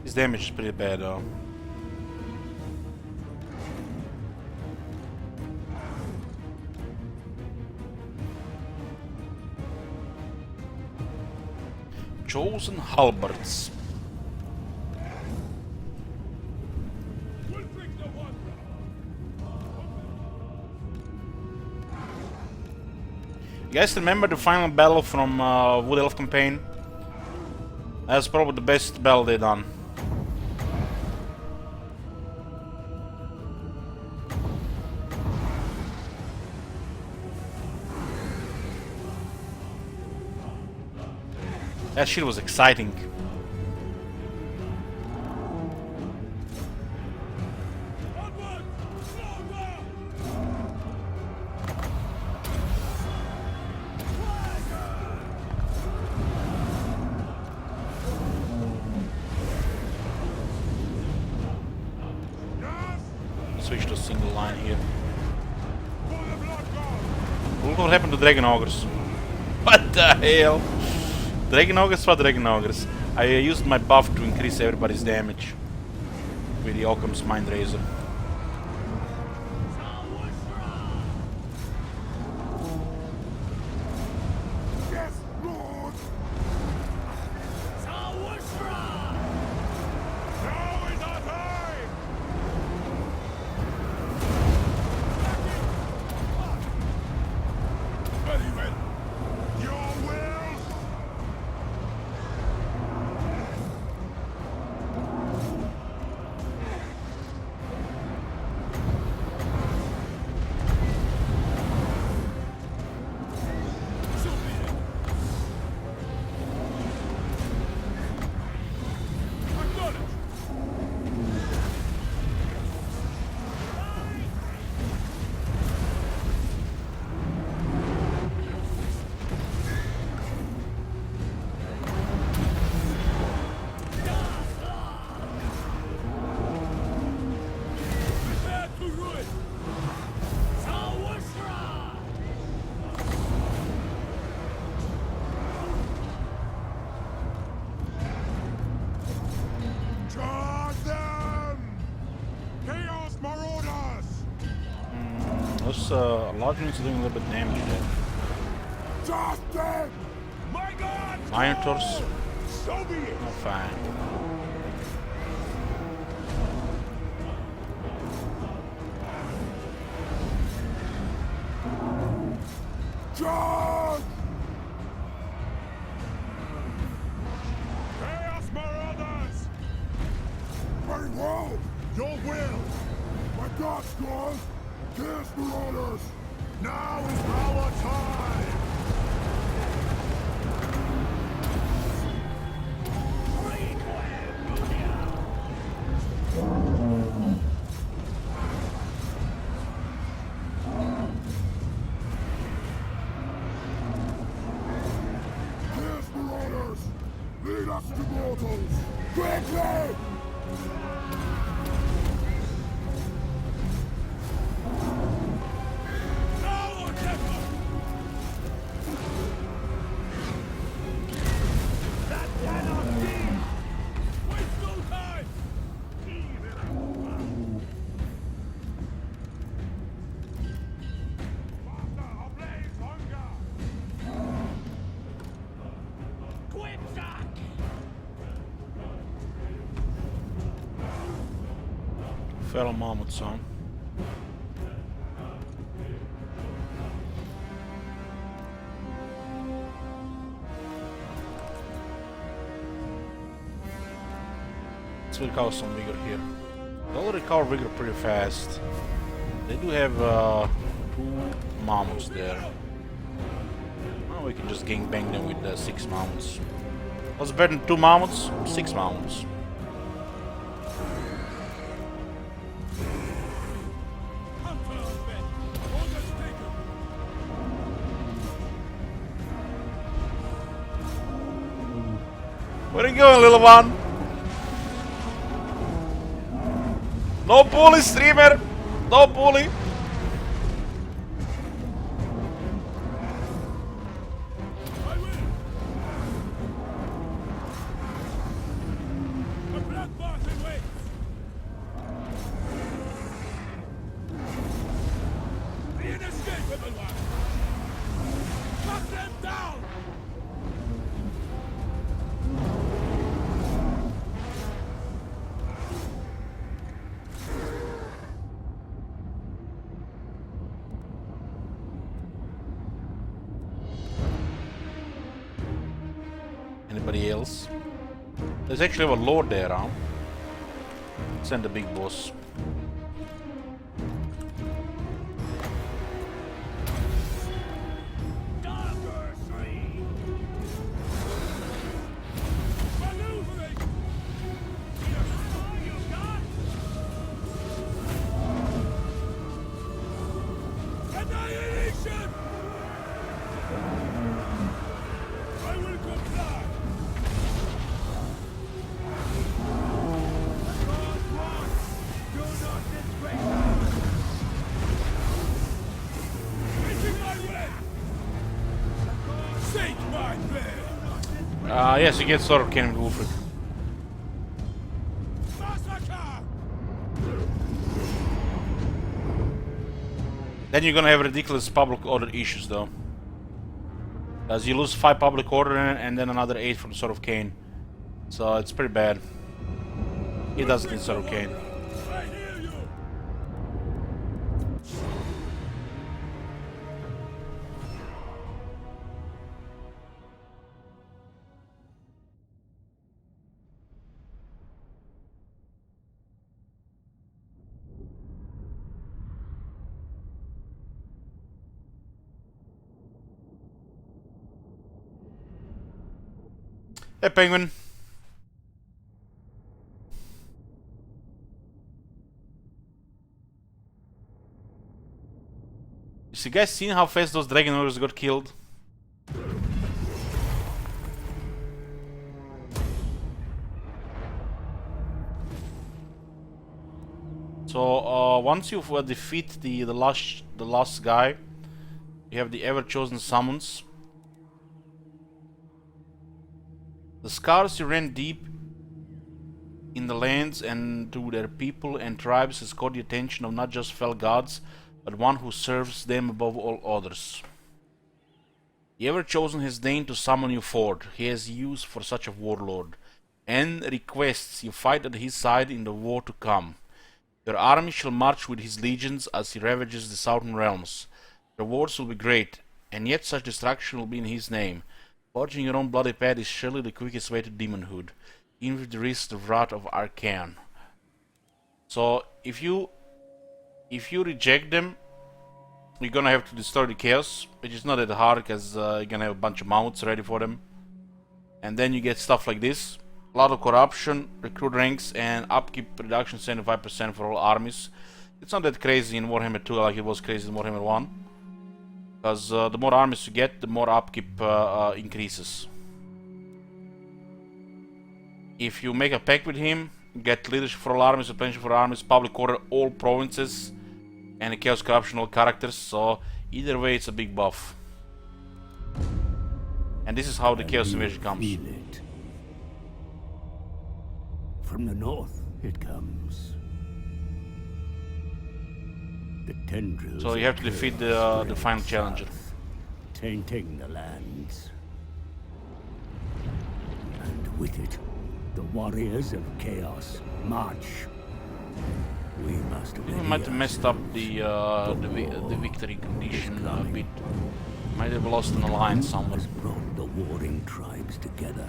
His damage is pretty bad though. Chosen halberds. You guys remember the final battle from Wood Elf campaign? That's probably the best battle they done. That shit was exciting. Switch to single line here. Look what happened to Dragon Ogres. What the hell? Dragon Ogres for Dragon Ogres. I used my buff to increase everybody's damage with the Occam's Mind Razor. Those large units are doing a little bit of damage there. Minotaurs. Oh, fine. Charge! Chaos Marauders! Very well! Your will! My God's gone! Chaos Marauders! Now is our time! Chaos Marauders! Lead us to mortals! Quickly! Feral mammoths, huh? Let's recover some vigor here. They'll recover vigor pretty fast. They do have 2 mammoths there. Well, we can just gangbang them with 6 mammoths. What's better than 2 mammoths? 6 mammoths. Where are you going, little one? No bully, streamer! No bully! Anybody else? There's actually a lord there, huh? Send the big boss. Yes, you get Sword of Cain with Wolfric. Then you're gonna have ridiculous public order issues, though. As you lose 5 public order and then another 8 from Sword of Cain. So it's pretty bad. He doesn't need Sword of Cain. Hey, Penguin. You guys seen how fast those dragon warriors got killed? So once you defeat the last guy, you have the ever chosen summons. The scars you ran deep in the lands and to their people and tribes has caught the attention of not just fell gods, but one who serves them above all others. The Ever-Chosen has deigned to summon you forth. He has use for such a warlord, and requests you fight at his side in the war to come. Your army shall march with his legions as he ravages the southern realms. Rewards will be great, and yet such destruction will be in his name. Forging your own bloody path is surely the quickest way to demonhood, even with the risk of wrath of Arcane. So if you reject them, you're gonna have to destroy the chaos, which is not that hard because you're gonna have a bunch of mounts ready for them. And then you get stuff like this. A lot of corruption, recruit ranks, and upkeep reduction 75% for all armies. It's not that crazy in Warhammer 2 like it was crazy in Warhammer 1. Because the more armies you get, the more upkeep increases. If you make a pact with him, you get leadership for all armies, replenishment for armies, public order, all provinces, and a chaos corruption, all characters. So either way, it's a big buff. And this is how the chaos invasion comes. Feel it. From the north, it comes. The tendrils. So you have to defeat the final challenger. Tainting the lands. And with it, the warriors of chaos march. We must We might have messed up the victory condition a bit. Might have lost an alliance somewhere. has brought the warring tribes together.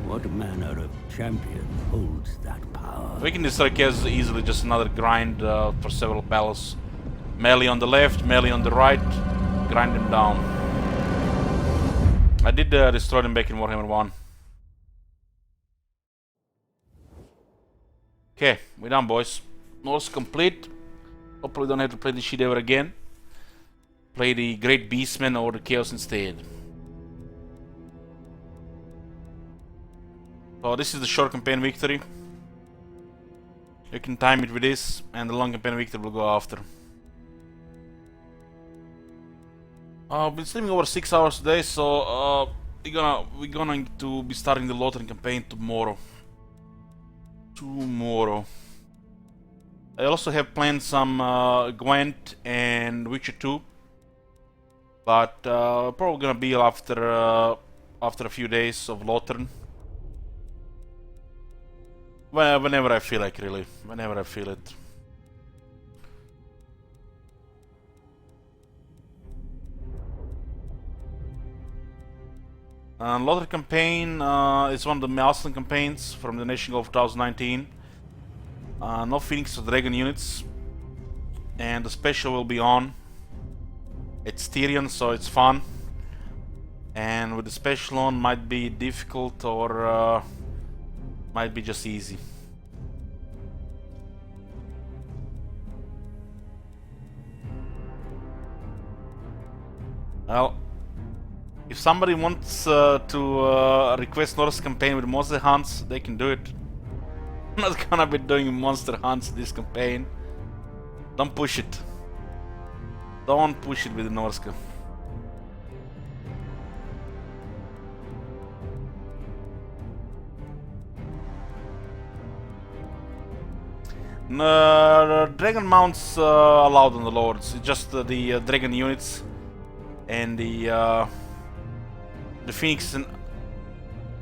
What manner of champion holds that power? We can destroy Kaz easily, just another grind for several battles. Melee on the left, melee on the right, grind them down. I did destroy them back in Warhammer 1. Okay, we're done, boys. Norsca complete. Hopefully we don't have to play this shit ever again. Play the Great Beastmen or the Chaos instead. So this is the short campaign victory. You can time it with this, and the long campaign victory will go after. I've been sleeping over 6 hours today, so we're going to be starting the Lothran campaign tomorrow. I also have planned some Gwent and Witcher 2, but probably gonna be after a few days of Lothran. Well, whenever I feel like, really. Whenever I feel it. Lothar campaign is one of the milestone campaigns from the Nation of 2019. No Phoenix or Dragon units. And the special will be on. It's Tyrion, so it's fun. And with the special on, might be difficult or might be just easy. Well, if somebody wants to request Norsca campaign with monster hunts, they can do it. I'm not gonna be doing monster hunts this campaign. Don't push it. Don't push it with the Norsca. Dragon mounts allowed on the lords. It's just the dragon units and the Phoenix. And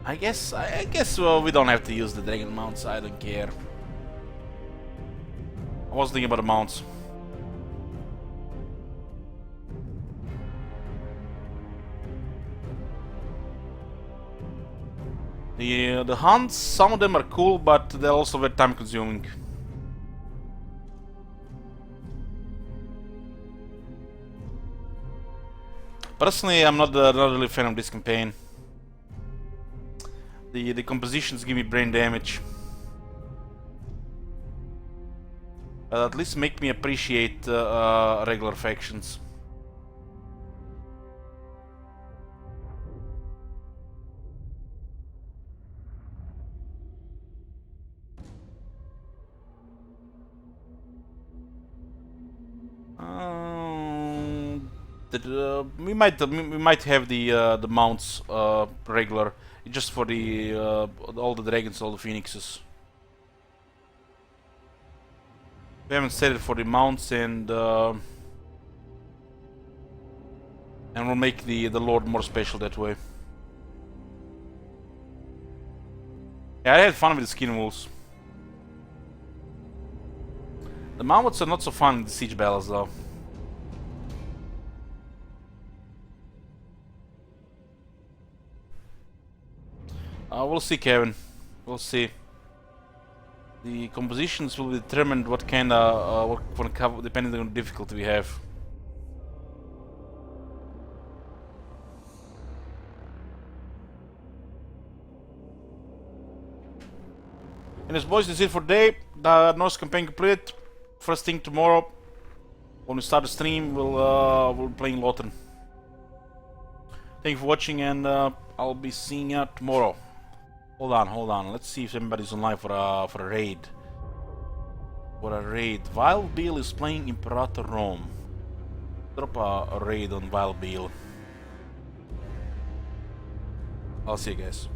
I guess we don't have to use the dragon mounts. I don't care. I was thinking about the mounts. The hunts, some of them are cool, but they're also very time consuming. Personally, I'm not really a fan of this campaign. The compositions give me brain damage. But at least make me appreciate regular factions. We might have the mounts regular, just for the all the dragons, all the phoenixes. We haven't set it for the mounts, and we'll make the lord more special that way. Yeah, I had fun with the skin wolves. The mounts are not so fun in the siege battles though. We'll see, Kevin. We'll see. The compositions will be determined what kind of depending on the difficulty we have. And as boys, that's it for today. The Norse campaign complete. First thing tomorrow, when we start the stream, we'll be playing Lothran. Thank you for watching, and I'll be seeing you tomorrow. Hold on. Let's see if anybody's online for a raid. Wild Bill is playing Imperator Rome. Drop a raid on Wild Bill. I'll see you guys.